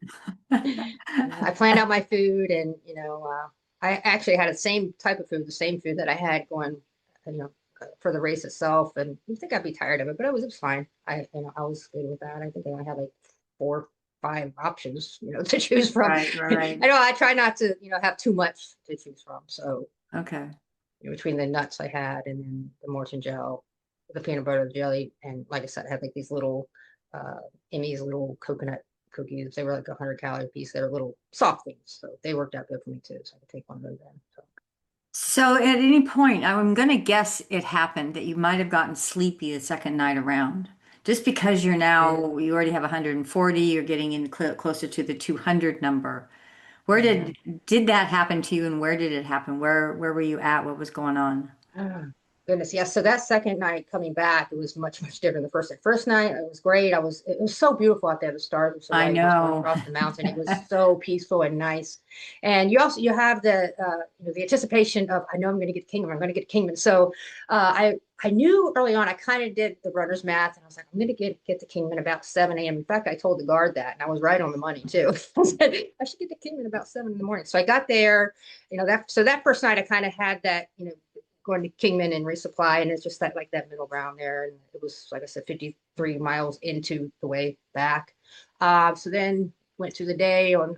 I planned out my food, and I actually had the same type of food, the same food that I had going, you know, for the race itself. And you think I'd be tired of it, but it was fine. I was good with that. I think I had like 4, 5 options, to choose from. Right, right, I right. know I try not to, have too much to choose from. So Okay. between the nuts I had and then the Morton gel, the peanut butter jelly, and like I said, I had like these little Emmy's little coconut cookies. They were like 100 calorie piece. They were little soft things, so they worked out good for me too. So I could take one of those in. So So at any point, I'm going to guess it happened that you might have gotten sleepy the second night around. Just because yeah, you already have 140, you're getting in closer to the 200 number. Where yeah. did that happen to you and where did it happen? Where were you at? What was going on? Oh, goodness, yes. So that second night coming back, it was much, much different than the first night. First night, it was great. It was so beautiful out there. The stars were so I light. We was going know. across the mountain. It was so peaceful and nice. And you have the anticipation of, I know I'm going to get Kingman. I'm going to get Kingman. So I knew early on. I kind of did the runner's math, and I was like, I'm going to get to Kingman about 7 a.m. In fact, I told the guard that, and I was right on the money too. I said I should get to Kingman about 7 in the morning. So I got there. That first night I kind of had that, going to Kingman and resupply, and it's just that middle ground there, and it was like I said, 53 miles into the way back. So then went through the day on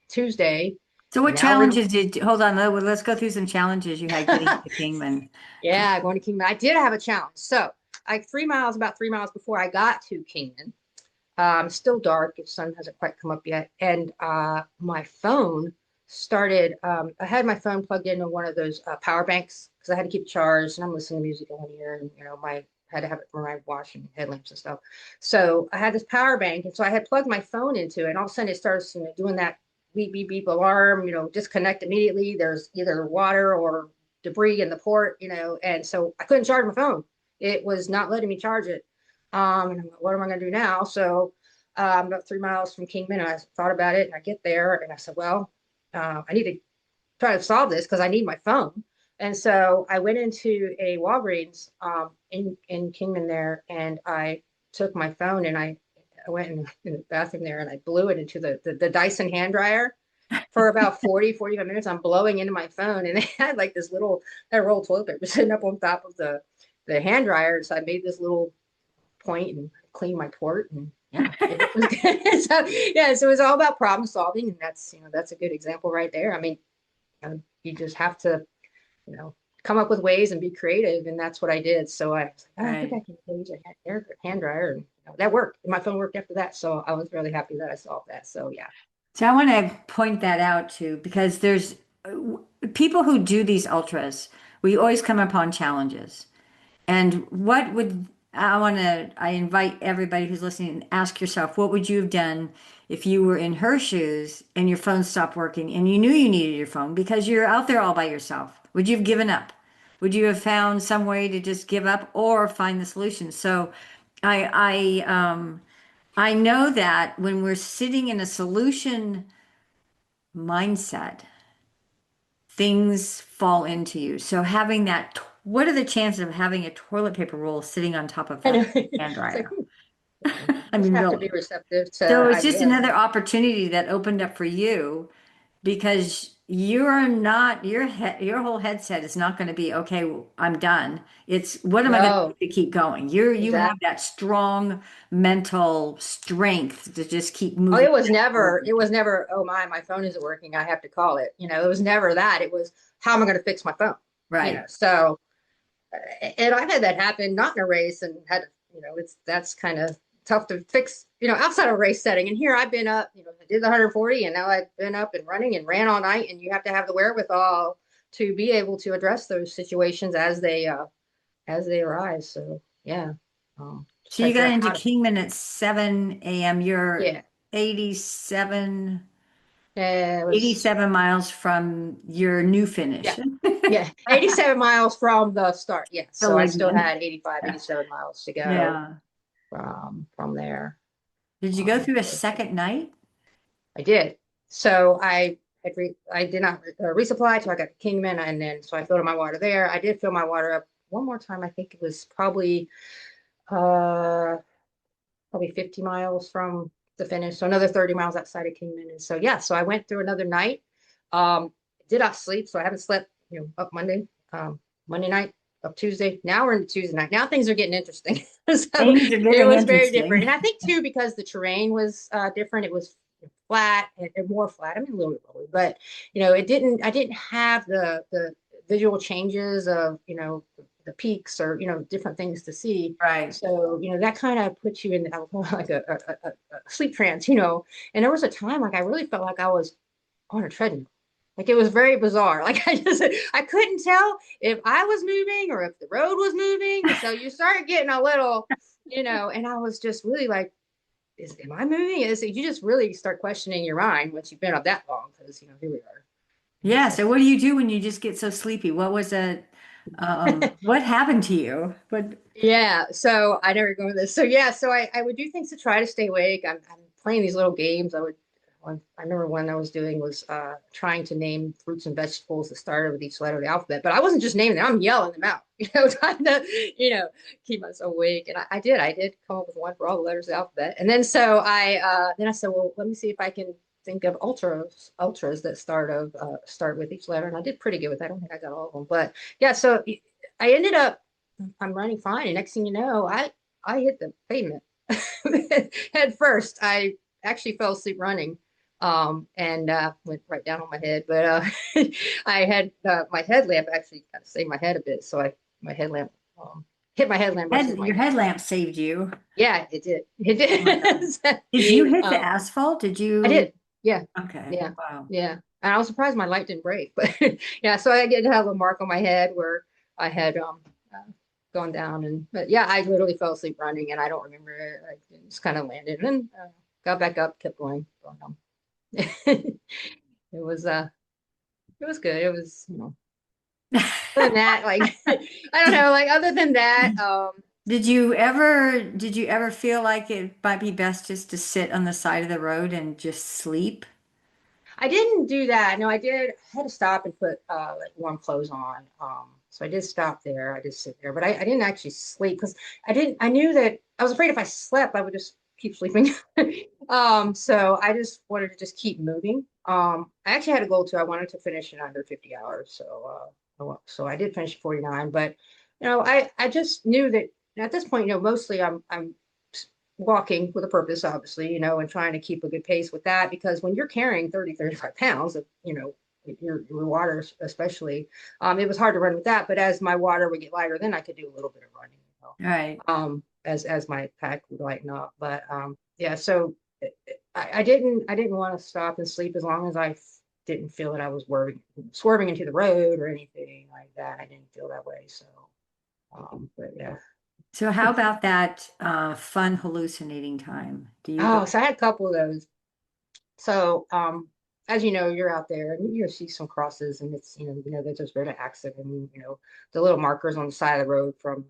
Tuesday, So and what now challenges hold on, let's go through some challenges you had getting to Kingman. yeah, going to Kingman. I did have a challenge. So about 3 miles before I got to Kingman, still dark. The sun hasn't quite come up yet. And my phone started, I had my phone plugged into one of those power banks because I had to keep it charged and I'm listening to music on here and, had to have it for my washing headlamps and stuff. So I had this power bank. And so I had plugged my phone into it. And all of a sudden it starts, doing that beep, beep, beep alarm, disconnect immediately. There's either water or debris in the port, and so I couldn't charge my phone. It was not letting me charge it. And I'm like, what am I going to do now? So about 3 miles from Kingman, I thought about it and I get there and I said, well, I need to try to solve this because I need my phone. And so I went into a Walgreens in Kingman there and I took my phone and I went in the bathroom there and I blew it into the Dyson hand dryer for about 45 minutes. I'm blowing into my phone and they had like this little that roll of toilet paper sitting up on top of the hand dryer. So I made this little point and clean my port and yeah, it was good. So yeah, so it was all about problem solving, and that's a good example right there. I mean, you just have to, you know, come up with ways and be creative, and that's what I did. So I was like, oh, I think Right. I can use a hand dryer, and that worked. My phone worked after that, so I was really happy that I solved that. So yeah. So I want to point that out too, because there's people who do these ultras, we always come upon challenges. And what would I invite everybody who's listening, ask yourself, what would you have done if you were in her shoes and your phone stopped working and you knew you needed your phone because you're out there all by yourself? Would you have given up? Would you have found some way to just give up or find the solution? So I know that when we're sitting in a solution mindset, things fall into you. So having what are the chances of having a toilet paper roll sitting on top of I that know. hand It's like, dryer? you I just mean, have to be really. receptive So to it's just ideas. another opportunity that opened up for you because you're not your whole headset is not going to be okay, well, I'm done. It's what am I going to No, do to keep going? You have exactly. that strong mental strength to just keep Oh, moving it forward. was never, oh my phone isn't working. I have to call it. It was never that. It was, how am I going to fix my phone? Right. So, and I've had that happen, not in a race and had, that's kind of tough to fix, outside of a race setting. And here I've been up, I did the 140 and now I've been up and running and ran all night. And you have to have the wherewithal to be able to address those situations as they arise. So yeah, just So you had to figure got out into how to, Kingman at 7 a.m. You're yeah. 87 It was 87 miles from your new Yeah. finish. Yeah. 87 miles from the start. Yes. The So I still lightning. had 85, 87 miles to go Yeah. from there. Did you go through a So second night? I did. So I did not resupply till I got to Kingman, and then so I filled up my water there. I did fill my water up one more time. I think it was probably uh probably 50 miles from the finish. So another 30 miles outside of Kingman. And so, yeah, so I went through another night. Did not sleep. So I haven't slept, up Monday night, up Tuesday. Now we're into Tuesday night. Now things are getting interesting. So Things are it getting was very different. And interesting. I think too, because the terrain was different, it was flat and more flat. I mean, a little bit rolly, but I didn't have the visual changes of, the peaks or, different things to see. Right. So, that kind of puts you in like a sleep trance, and there was a time like I really felt like I was on a treadmill. Like it was very bizarre. Like I couldn't tell if I was moving or if the road was moving. So you start getting a little, and I was just really like, am I moving? You just really start questioning your mind once you've been up that long because, here we are. Yeah. So what do you do when you just get so sleepy? What was it? What happened to you? What? Yeah, so I never go into this. So yeah, so I would do things to try to stay awake. I'm playing these little games. I remember one I was doing was trying to name fruits and vegetables that started with each letter of the alphabet, but I wasn't just naming them, I'm yelling them out, trying to, keep myself awake. And I did come up with one for all the letters of the alphabet. And then so I said, well, let me see if I can think of ultras that start with each letter. And I did pretty good with that. I don't think I got all of them, but yeah, so I ended up I'm running fine. And next thing you know, I hit the pavement head first. I actually fell asleep running, and went right down on my head. But I had my headlamp actually kind of saved my head a bit. So my headlamp hit my headlamp versus my Your neck. headlamp saved you. Yeah, it did. It Oh my God. Did you did. hit the asphalt? Did I you? did. Yeah, Okay. yeah, Wow. yeah. And I was surprised my light didn't break. But yeah, so I did have a mark on my head where I had uh, gone down. And but yeah, I literally fell asleep running, and I don't remember it. I just kind of landed and got back up, kept going home. It was it was good. It was other than that, like I don't know, like other than that, Did you ever feel like it might be best just to sit on the side of the road and just sleep? I didn't do that. No, I did. I had to stop and put like warm clothes on. So I did stop there. I did sit there, but I didn't actually sleep because I knew that I was afraid if I slept, I would just keep sleeping. So I just wanted to just keep moving. I actually had a goal too. I wanted to finish in under 50 hours. So I did finish 49, but I just knew that at this point, mostly I'm walking with a purpose, obviously, and trying to keep a good pace with that because when you're carrying 30, 35 pounds of, your water, especially, it was hard to run with that. But as my water would get lighter, then I could do a little bit of running, Right. as my pack would lighten up. But yeah, so I didn't want to stop and sleep as long as I didn't feel that I was swerving into the road or anything like that. I didn't feel that way. So, but yeah. So how about that fun hallucinating time? Do you go? Oh, so I had a couple of those. So, as you know, you're out there and you see some crosses, and it's that there's been an accident, and the little markers on the side of the road from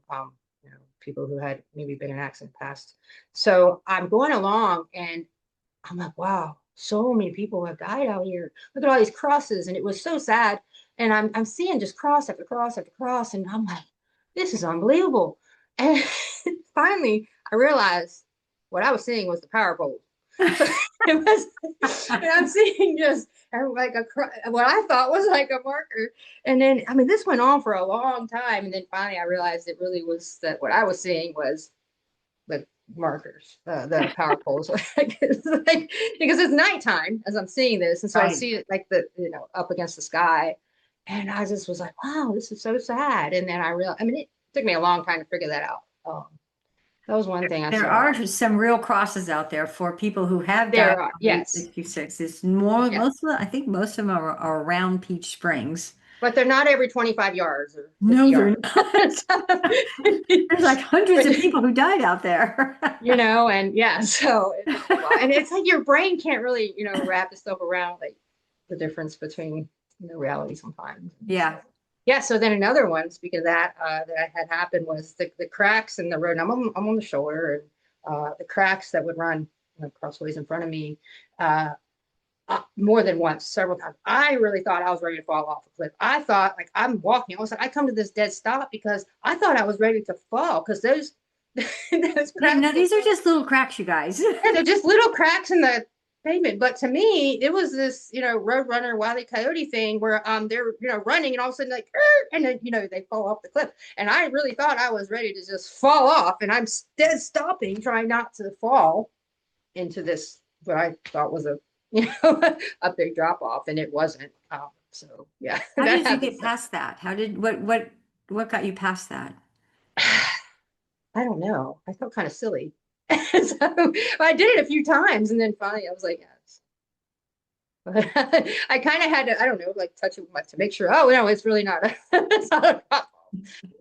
people who had maybe been in an accident past. So I'm going along, and I'm like, wow, so many people have died out here. Look at all these crosses, and it was so sad. And I'm seeing just cross after cross after cross, and I'm like, this is unbelievable. And finally, I realized what I was seeing was the power pole. So it was, and I'm seeing just like what I thought was like a marker. And then, I mean, this went on for a long time. And then finally, I realized it really was that what I was seeing was the markers, the power poles. It's like, because it's nighttime as I'm seeing this. And so I Right. see it like up against the sky. And I just was like, wow, this is so sad. And then I realized, I mean, it took me a long time to figure that out. That was one thing I There saw. are some real crosses out there for people who have died There are, on Route yes. 66. It's more, Yeah. most of them, I think most of them are around Peach Springs. But they're not every 25 yards or 50 No, they're yards. not. There's like hundreds of people who died out there. And yeah, so it took me a while. And it's like your brain can't really, wrap itself around like the difference between, reality sometimes. So, Yeah. yeah, so then another one, speaking of that, that had happened was the cracks in the road. And I'm on the shoulder, and the cracks that would run crossways in front of me, uh, more than once, several times. I really thought I was ready to fall off a cliff. I thought, like, I'm walking. I was like, I come to this dead stop because I thought I was ready to fall because Those Yeah, cracks. no, these are just little cracks, you guys. Yeah, they're just little cracks in the pavement. But to me, it was this, road runner, wile E. coyote thing where they're running and all of a sudden like and then they fall off the cliff. And I really thought I was ready to just fall off, and I'm dead stopping, trying not to fall into this what I thought was a a big drop off, and it wasn't. So yeah, How that did you happened. get past that? How did what got you past that? I don't know. I felt kind of silly. So I did it a few times, and then finally I was like, yes. But I kind of had to, I don't know, like touch it to make sure. Oh no, it's really not. It's not a problem.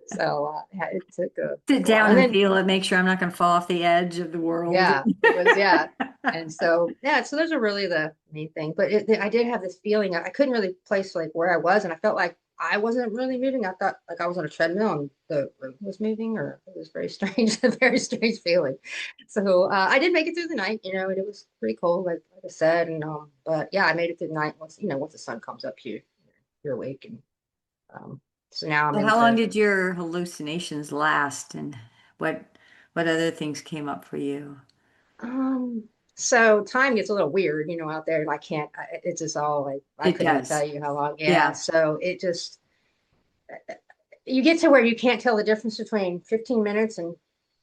So it Sit took a while, down and and then feel it, make sure I'm not going to fall off the edge of the world. yeah, it was yeah, and so yeah, so those are really the main thing. But I did have this feeling I couldn't really place like where I was, and I felt like I wasn't really moving. I thought like I was on a treadmill and the room was moving, or it was very strange, a very strange feeling. So I did make it through the night, and it was pretty cold, like I said, and but yeah, I made it through the night. Once the sun comes up, you're awake, and um, so now I'm Well, how long into did your hallucinations last, and what what other things came up for you? Um, so time gets a little weird, out there, and it's just all like, I It couldn't even tell does. you how long. Yeah. Yeah, So it just, you get to where you can't tell the difference between 15 minutes and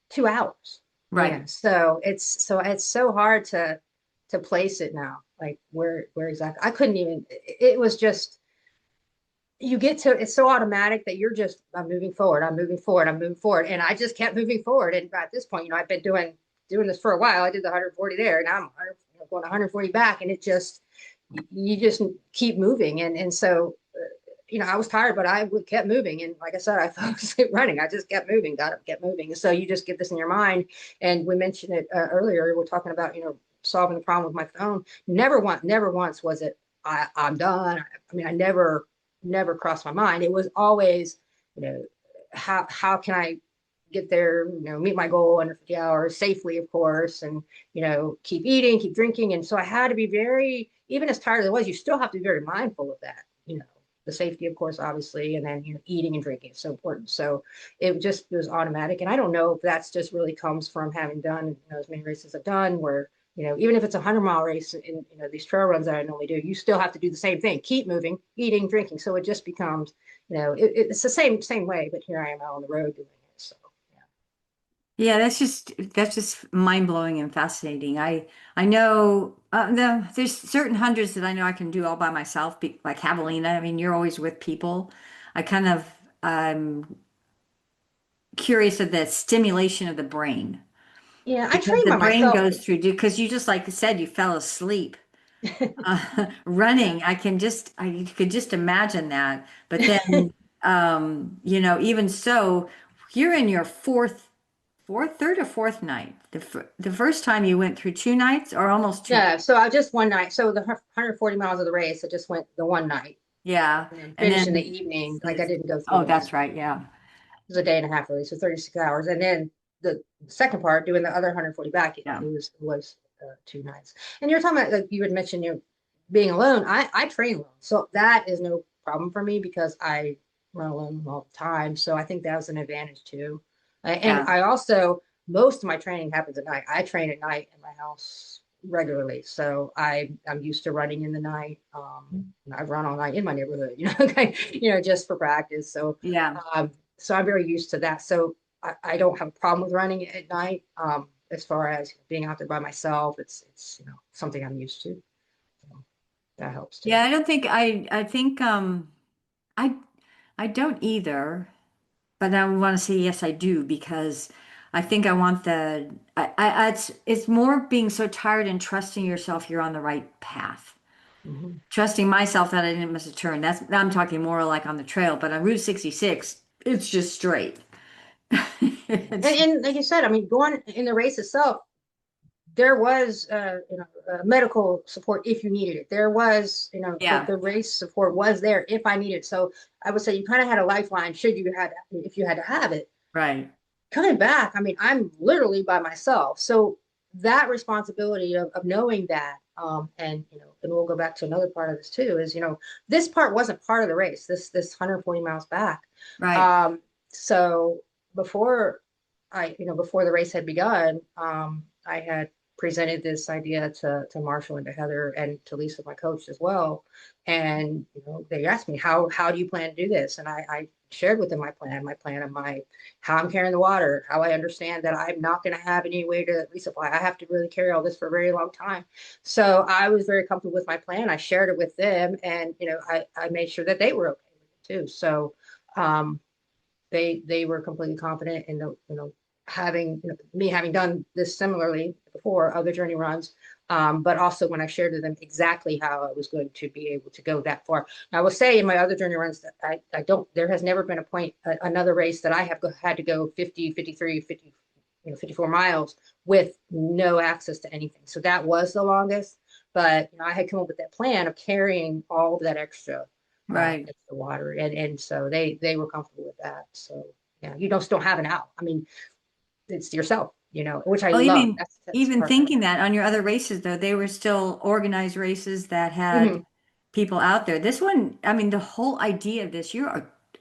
2 hours. right. Yeah. So it's so hard to place it now, like where exactly. I couldn't even, it was just, you get to, it's so automatic that you're just, I'm moving forward, I'm moving forward, I'm moving forward. And I just kept moving forward. And at this point, I've been doing this for a while. I did the 140 there, and I'm going 140 back. And it just, you just keep moving. And so, I was tired, but I kept moving. And like I said, I fell asleep running. I just kept moving, got up, kept moving. And so you just get this in your mind. And we mentioned it earlier. We're talking about, solving the problem with my phone. Never once was it, I'm done. I mean, I never crossed my mind. It was always, you know, how can I get there, meet my goal under 50 hours safely, of course, and keep eating, keep drinking. And so I had to be very, even as tired as it was, you still have to be very mindful of that, the safety, of course, obviously, and then eating and drinking is so important. So it was automatic. And I don't know if that's just really comes from having done as many races I've done, where even if it's a 100-mile race in these trail runs that I normally do, you still have to do the same thing: keep moving, eating, drinking. So it just becomes, it's the same way. But here I am out on the road doing it. So Yeah, that's just mind-blowing and fascinating. I know there's certain hundreds that I know I can do all by myself, like javelina. I mean, you're always with people. I kind of I'm curious of the stimulation of the brain yeah, I because train the by brain myself. goes through, because you just like you said, you fell asleep Yeah. running. I could just imagine that. But then, even so, you're in your third or fourth night. The first time you went through 2 nights or almost 2 nights. Yeah, so I just one night. So the 140 miles of the race, I just went the one night, Yeah. and then And finished in the then, evening. Like I didn't go through oh, the whole. that's right. Yeah. It was a day and a half really, so 36 hours. And then the second part, doing the other 140 back, it, Yeah. it was 2 nights. And you're talking about, like you had mentioned, being alone. I train alone, so that is no problem for me because I run alone all the time. So I think that was an advantage too. And Yeah. I also, most of my training happens at night. I train at night in my house regularly, so I'm used to running in the night. I've run all night in my neighborhood, just for practice. Yeah. Um, so I'm very used to that. So I don't have a problem with running at night. As far as being out there by myself, it's something I'm used to. So that helps too. Yeah. I think, I, I don't either. But I want to say yes, I do, because I think I want it's more being so tired and trusting yourself you're on the right path. Mhm. Trusting myself that I didn't miss a turn. I'm talking more like on the trail, but on Route 66, it's just straight. Yeah. And like you said, I mean, going in the race itself, there was medical support if you needed it. There was, Yeah, the race support was there if I needed it. So I would say you kind of had a lifeline should you had if you had to have it. right. Coming back, I mean, I'm literally by myself. So that responsibility of knowing that, and and we'll go back to another part of this too, is this part wasn't part of the race. This 140 miles back. Right. So before before the race had begun, I had presented this idea to Marshall and to Heather and to Lisa, my coach as well. And, they asked me, how do you plan to do this? And I shared with them my plan of how I'm carrying the water, how I understand that I'm not going to have any way to resupply. I have to really carry all this for a very long time. So I was very comfortable with my plan. I shared it with them, and, I made sure that they were okay with it too. So, um, they were completely confident in having me having done this similarly before other journey runs, but also when I shared with them exactly how I was going to be able to go that far. Now, I will say in my other journey runs that I don't, there has never been a point, another race that I have had to go 50, 53, 50, 54 miles with no access to anything. So that was the longest, but I had come up with that plan of carrying all of that Right. extra water, and so they were comfortable with that. So yeah, you just don't have an out. I mean, it's yourself, which I Well, love. That's the even part that I thinking that on your other races, though, they were still organized races that love. had people out there. This one, I mean, the whole idea of this, you're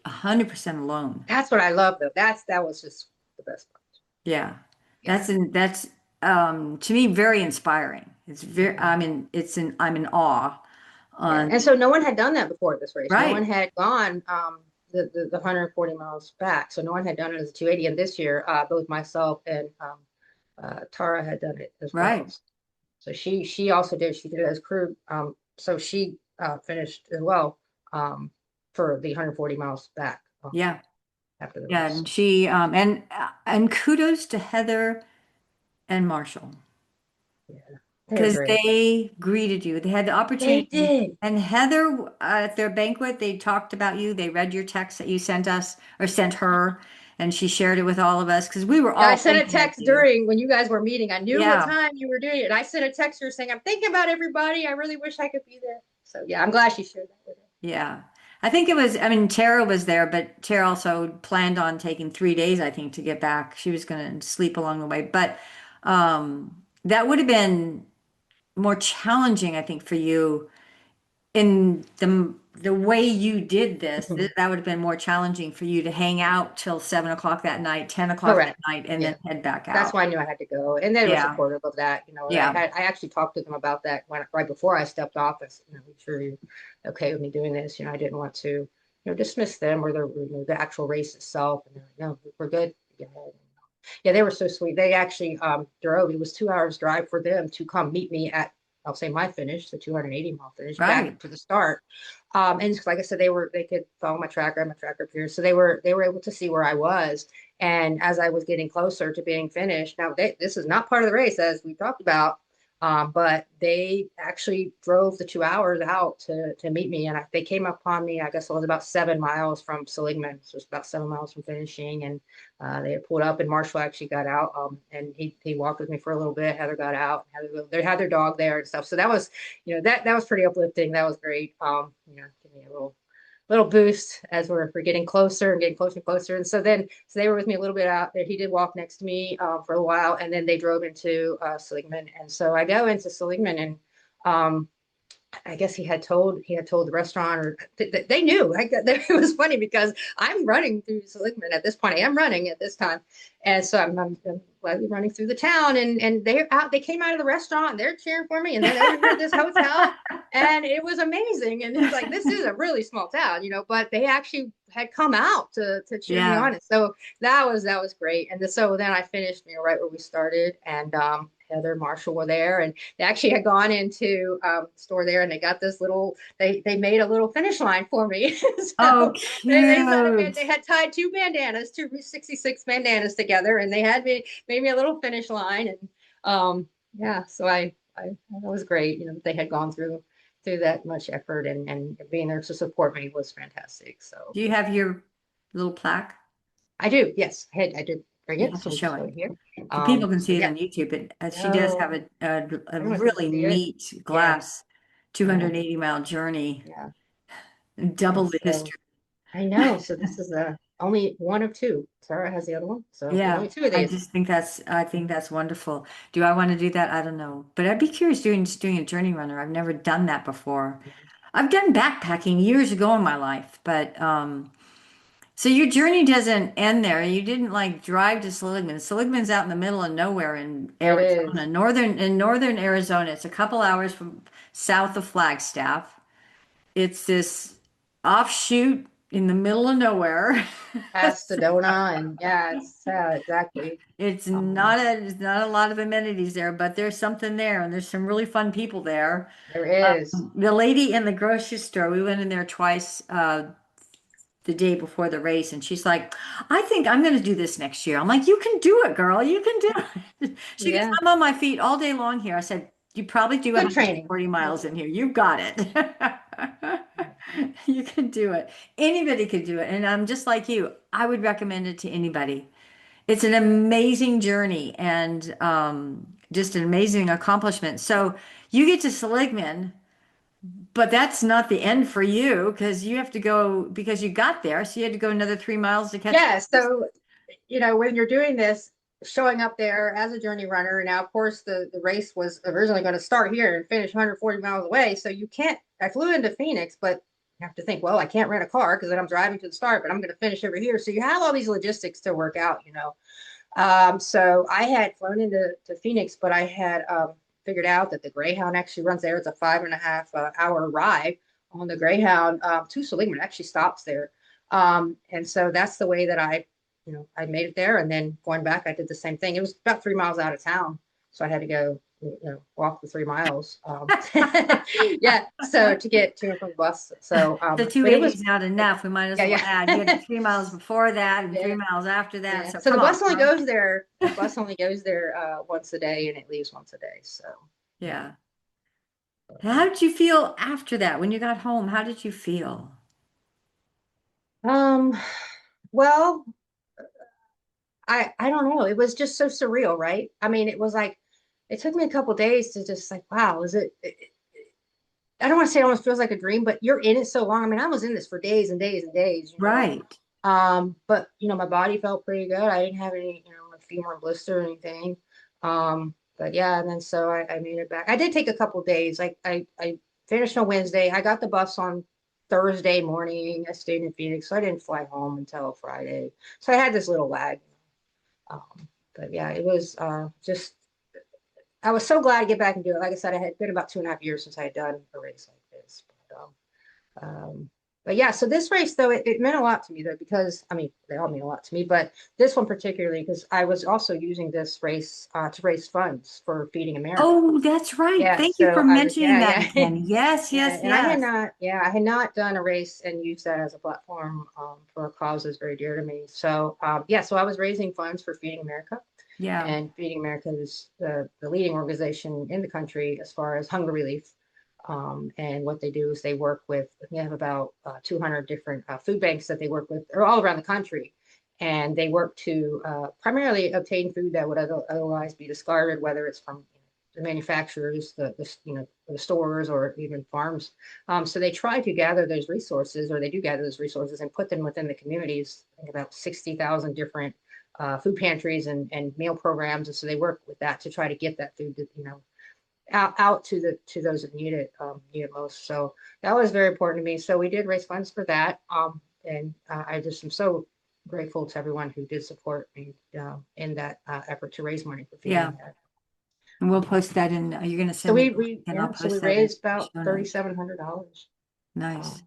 100% alone. That's what I love, though. That was just the best part. Yeah. Yeah. That's to me very inspiring. It's very, Mhm. I'm in awe Yeah. on, And so no one had done that before at this race. No one right, had gone the 140 miles back. So no one had done it as a 280. And this year, both myself and Tara had done it as well. right. So she also did. She did it as crew. So she finished as well, um, for the 140 miles back, Yeah. after the Yeah. race. And and kudos to Heather and Marshall. Yeah, they're Because great. they greeted you. They had the They opportunity. did. And Heather, at their banquet, they talked about you. They read your text that you sent us or sent her, and she shared it with all of us because we were Yeah, I all sent a thinking of text you. during when you guys were meeting. I knew what Yeah, time you were doing it. And I sent a text to her saying, I'm thinking about everybody. I really wish I could be there. So yeah, I'm glad she shared that with her. yeah. I think it was, I mean, Tara was there, but Tara also planned on taking 3 days, I think, to get back. She was going to sleep along the way. But that would have been more challenging, I think, for you in the way you did this, Mhm. that would have been more challenging for you to hang out till 7 o'clock that night, 10 o'clock that Correct. night, and then Yeah. head back That's out. why I knew I had to go. And they were Yeah, supportive of that, and yeah, I actually talked to them about that right before I stepped off. I said, make sure you're okay with me doing this. I didn't want to, dismiss them or the actual race itself. And they're like, no, we're good. Go ahead. Yeah, they were so sweet. They actually drove. It was 2 hours drive for them to come meet me at, I'll say my finish, the 280-mile finish, right. back to the start. And like I said, they could follow my tracker, I have my tracker up here, so they were able to see where I was. And as I was getting closer to being finished, now this is not part of the race as we talked about, but they actually drove the 2 hours out to meet me, and they came upon me. I guess it was about 7 miles from Seligman, so it's about 7 miles from finishing, and they had pulled up, and Marshall actually got out, and he walked with me for a little bit. Heather got out. They had their dog there and stuff. So that was, that was pretty uplifting. That was great. Give me a little boost as we're getting closer and getting closer and closer. And so they were with me a little bit out there. He did walk next to me for a while, and then they drove into Seligman. And so I go into Seligman, and um, I guess he had told the restaurant, or they knew. Like it was funny because I'm running through Seligman at this point. I am running at this time, and so I'm lightly running through the town, and they're out. They came out of the restaurant, and they're cheering for me, and then over here at this hotel, and it was amazing. And it's like this is a really small town, but they actually had come out to cheer me Yeah. on, and so that was great. And so then I finished, right where we started, and Heather, Marshall were there, and they actually had gone into the store there, and they got this little. They made a little finish line for me. Oh, So they set a cute. they had tied two 66 bandanas together, and they had made me a little finish line, and yeah, so I that was great. They had gone through that much effort, and being there to support me was fantastic. So Do you yeah, have your little plaque? I do. Yes, I did bring You it, have to so we can show show it. it here. So people can So see it yeah, on YouTube, but she does have no, a I don't know if you can really see it. neat Yeah, glass yeah, 280-mile journey, yeah. double And the so history. I know. So this is only one of two. Sarah has the other one. So there's Yeah, only two of these. I think that's wonderful. Do I want to do that? I don't know. But I'd be curious doing a journey runner. I've never done that before. I've done backpacking years ago in my life, but So your journey doesn't end there. You didn't like drive to Seligman. Seligman's out in the middle of nowhere in It is. Arizona, northern Arizona. It's a couple hours from south of Flagstaff. It's this offshoot in the middle of nowhere. Past Sedona, and yeah, it's exactly. Um, It's not a lot of amenities there, but there's something there, and there's some really fun people there. there is. The lady in the grocery store, we went in there twice the day before the race, and she's like, "I think I'm going to do this next year." I'm like, "You can do it, girl. You can do it." She goes, Yeah, "I'm on my feet all day long here." I said, "You probably do good training. 140 Yeah. miles in here. You've got it." You can do it. Anybody could do it. And I'm just like you. I would recommend it to anybody. It's an amazing journey and just an amazing accomplishment. So you get to Seligman, but that's not the end for you because you have to go because you got there. So you had to go another 3 miles to catch. Yeah, so when you're doing this, showing up there as a journey runner, and now of course the race was originally going to start here and finish 140 miles away. So you can't, I flew into Phoenix, but you have to think, well, I can't rent a car because then I'm driving to the start, but I'm going to finish over here. So you have all these logistics to work out. So I had flown into Phoenix, but I had figured out that the Greyhound actually runs there. It's a 5.5 hour ride on the Greyhound to Seligman. It actually stops there. And so that's the way that I made it there. And then going back, I did the same thing. It was about 3 miles out of town. So I had to go, walk the 3 miles. Yeah. So to get to and from the bus. So, The but it 280 was, is not enough. We might as yeah, well add. You had the yeah. 3 miles before that and three Yeah. miles after that. Yeah. So So the come on, bus only girl. goes there. The bus only goes there once a day, and it leaves once a day. So yeah. Yeah. How did you feel after that when you got home? How did you feel? Um. Well, I don't know. It was just so surreal, right? I mean, it was like it took me a couple days to just like, wow, I don't want to say it almost feels like a dream, but you're in it so long. I mean, I was in this for days and days and days. Right. But my body felt pretty good. I didn't have any, like femur blister or anything. But yeah, and then so I made it back. I did take a couple days. Like I finished on Wednesday. I got the bus on Thursday morning. I stayed in Phoenix, so I didn't fly home until Friday. So I had this little lag. But yeah, it was just I was so glad to get back and do it. Like I said, I had been about 2.5 years since I had done a race like this. Um, but yeah, so this race though, it meant a lot to me though, because I mean, they all mean a lot to me, but this one particularly, because I was also using this race to raise funds for Feeding America. Oh, that's right. Yeah, Thank you so for I was, mentioning yeah, that yeah, again. Yes, yeah, yes, and yes. I had not done a race and used that as a platform for a cause that's very dear to me. So yeah, so I was raising funds for Feeding America, Yeah. and Feeding America is the leading organization in the country as far as hunger relief. And what they do is they have about 200 different food banks that they work with, or all around the country. And they work to primarily obtain food that would otherwise be discarded, whether it's from the manufacturers, the stores, or even farms. So they try to gather those resources, or they do gather those resources and put them within the communities. I think about 60,000 different food pantries and meal programs. And so they work with that to try to get that food out to those that need it most. So that was very important to me. So we did raise funds for that. And I just am so grateful to everyone who did support me in that effort to raise money for Feeding Yeah. America. And we'll Um, post that in. You're going to so send me we the link we and I'll yeah, so we post that in raised the about show notes. $3,700. Nice. Um,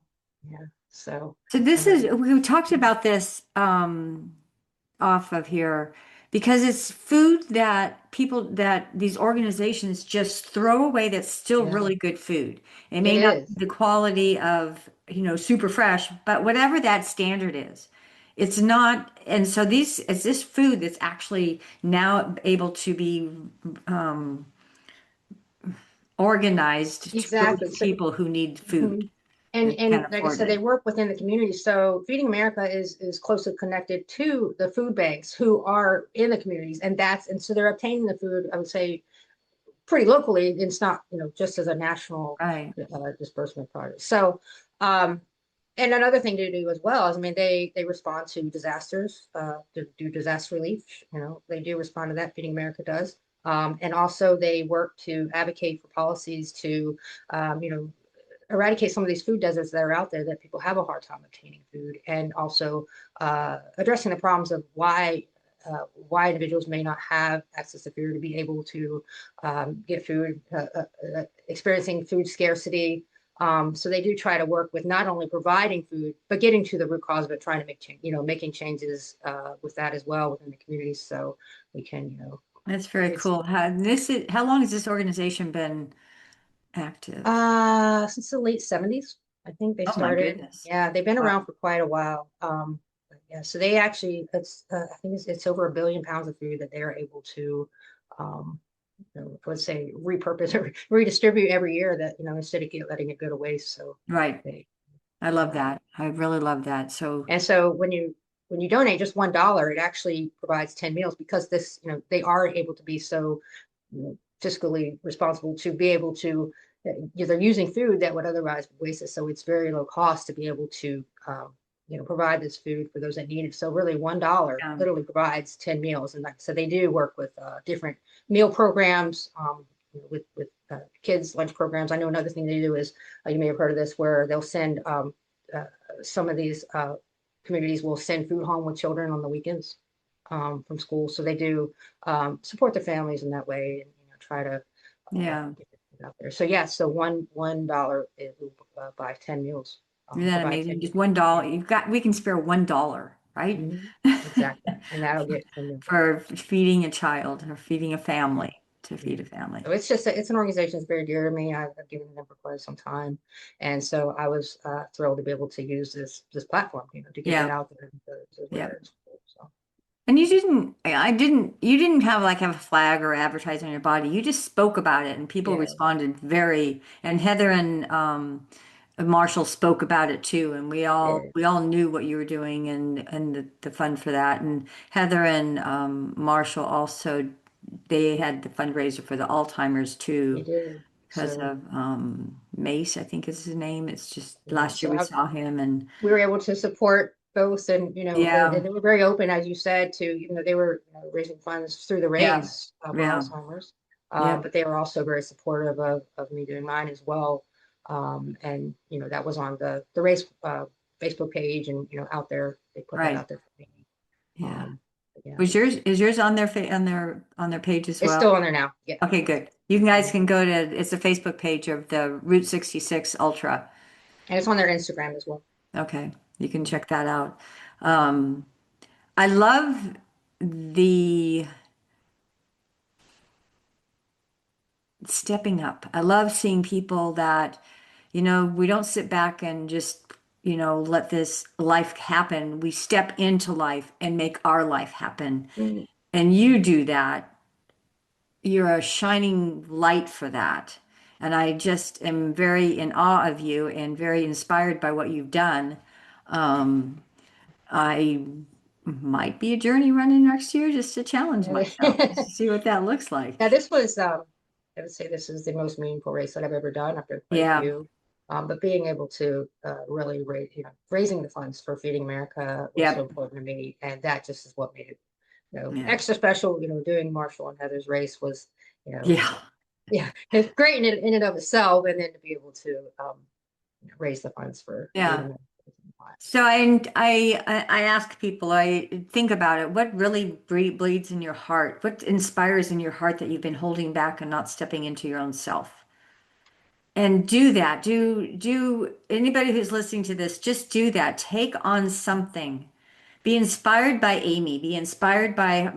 yeah. So So this and is, then we talked about this off of here because it's food that that these organizations just throw away that's still yeah, really good food. It it may not is be the quality of, super fresh, but whatever that standard is, it's not. And so it's this food that's actually now able to be um, organized to exactly. relieve So people who need food mhm. And and can't like I afford said, it. they work within the community. So Feeding America is closely connected to the food banks who are in the communities, and so they're obtaining the food. I would say pretty locally. It's not just as a national Right. disbursement project. So and another thing to do as well is, I mean, they respond to disasters, to do disaster relief. They do respond to that. Feeding America does. And also they work to advocate for policies to, um, you know, eradicate some of these food deserts that are out there that people have a hard time obtaining food, and also addressing the problems of why individuals may not have access to food to be able to get food, experiencing food scarcity. So they do try to work with not only providing food, but getting to the root cause of it, trying to make change, making changes with that as well within the community, so we can, That's very it's cool. How long has this organization been active? since the late 70s, I think they Oh my started. goodness. Yeah, they've been Wow. around for quite a while. Yeah, so they actually, I think it's over 1 billion pounds of food that they are able to, um, let's say repurpose or redistribute every year, that, instead of letting it go to waste. So Right. they, I love uh, that. I really love that. So, and so when you donate just $1, it actually provides 10 meals, because this, they are able to be so, fiscally responsible to be able to, they're using food that would otherwise be wasted. So it's very low cost to be able to, provide this food for those that need it. So really $1 um, literally provides 10 meals. And so they do work with different meal programs, with kids lunch programs. I know another thing they do is, you may have heard of this, where they'll send, uh, some of these communities will send food home with children on the weekends, from school. So they do, support their families in that way, and, try to yeah. get it out there. So yeah, so $1 it will buy 10 meals, Isn't that provide amazing? 10 Just meals. $1. Yeah. We can spare $1, right? Mhm. Exactly. And that'll For, get 10 meals out. for feeding a child or feeding a Yeah. family, to Yeah. feed a family. So it's an organization that's very dear to me. I've given them for quite some time, and so I was thrilled to be able to use this platform, to get that Yeah. out there to Yeah. where it's cool. So And you didn't have a flag or advertising on your body. You just spoke about it and people yeah, responded and Heather and Marshall spoke about it too. And yeah, we all knew what you were doing and the fund for that. And Heather and Marshall also, they had the fundraiser for the Alzheimer's you too did. because So of Mace, I think is his name. It's just yeah, last year so we I saw him and we were able to support both, and yeah, they were very open, as you said, to, they were, raising funds through the yeah, raise for yeah, Alzheimer's, yeah, but they were also very supportive of me doing mine as well, and that was on the race Facebook page, and out there, they put that right. out there for me. Yeah. um, but yeah, Was yours is yours on their on their page as it's well? still on there now. Yeah. Okay, good. You guys can go to it's a Facebook page of the Route 66 Ultra. And it's on their Instagram as well. Okay, you can check that out. Um, I love the stepping up. I love seeing people that, we don't sit back and just, let this life happen. We step into life and make our life happen. Mhm. And you do that. You're a shining light for that. And I just am very in awe of you and very inspired by what you've done. I might be a journey running next year just to challenge myself, just to see what that looks like. Now, this was, I would say this is the most meaningful race that I've ever done. I've done quite a Yeah, few. But being able to really raising the funds for Feeding America was so yep, important to me. And that just is what made it, yeah, extra special. Doing Marshall and Heather's race was, yeah, yeah, it's great in and of itself. And then to be able to raise the funds for Feeding yeah. America. So I ask people, I think about it, what really bleeds in your heart? What inspires in your heart that you've been holding back and not stepping into your own self? And do that. Do anybody who's listening to this, just do that. Take on something. Be inspired by Amy, be inspired by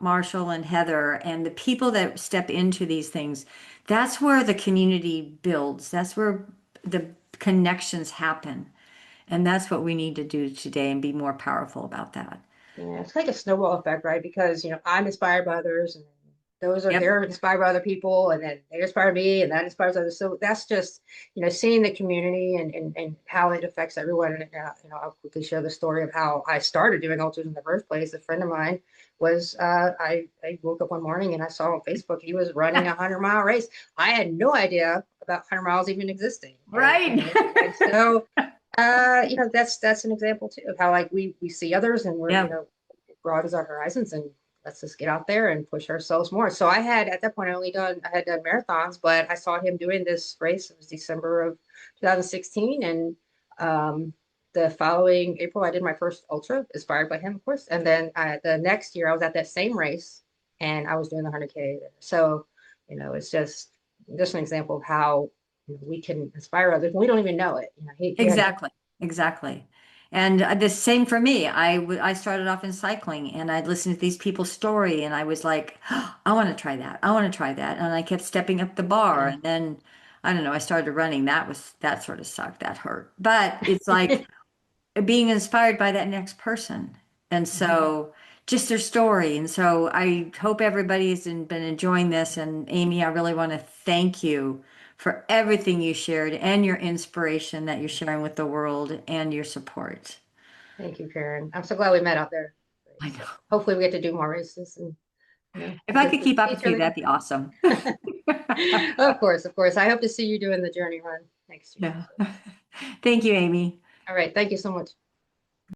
Marshall and Heather and the people that step into these things. That's where the community builds. That's where the connections happen. And that's what we need to do today and be more powerful about that. Yeah, it's like a snowball effect, right? Because I'm inspired by others, and Yep. they're inspired by other people, and then they inspire me, and that inspires others. So that's just seeing the community, and how it affects everyone. And I'll quickly share the story of how I started doing ultras in the first place. A friend of mine was I woke up one morning and I saw on Facebook he was running a 100-mile race. I had no idea about 100 miles even existing, and Right. so that's an example too of how, like, we see others, and we're, Yeah. broad as our horizons, and let's just get out there and push ourselves more. So I had, at that point, I had done marathons, but I saw him doing this race. It was December of 2016, and the following April, I did my first ultra, inspired by him, of course. And then the next year, I was at that same race, and I was doing the 100K. So, it's just an example of how we can inspire others. We don't even know it. He had. Exactly, exactly. And the same for me. I started off in cycling and I'd listen to these people's story and I was like, "Oh, I want to try that. I want to try that." And I kept stepping up the bar. Yeah. And then I don't know, I started running. That sort of sucked. That hurt. But it's like being inspired by that next person. And Mhm. so just their story. And so I hope everybody's been enjoying this. And Amy, I really want to thank you for everything you shared and your inspiration that you're sharing with the world and your support. Thank you, Karen. I'm so glad we met out there. I So know. hopefully we get to do more races and If I get could to keep up see each with you, other that'd again. be awesome. Of course, of course. I hope to see you doing the journey run next year. Yeah. So, Thank you, Amy. all right. Thank you so much.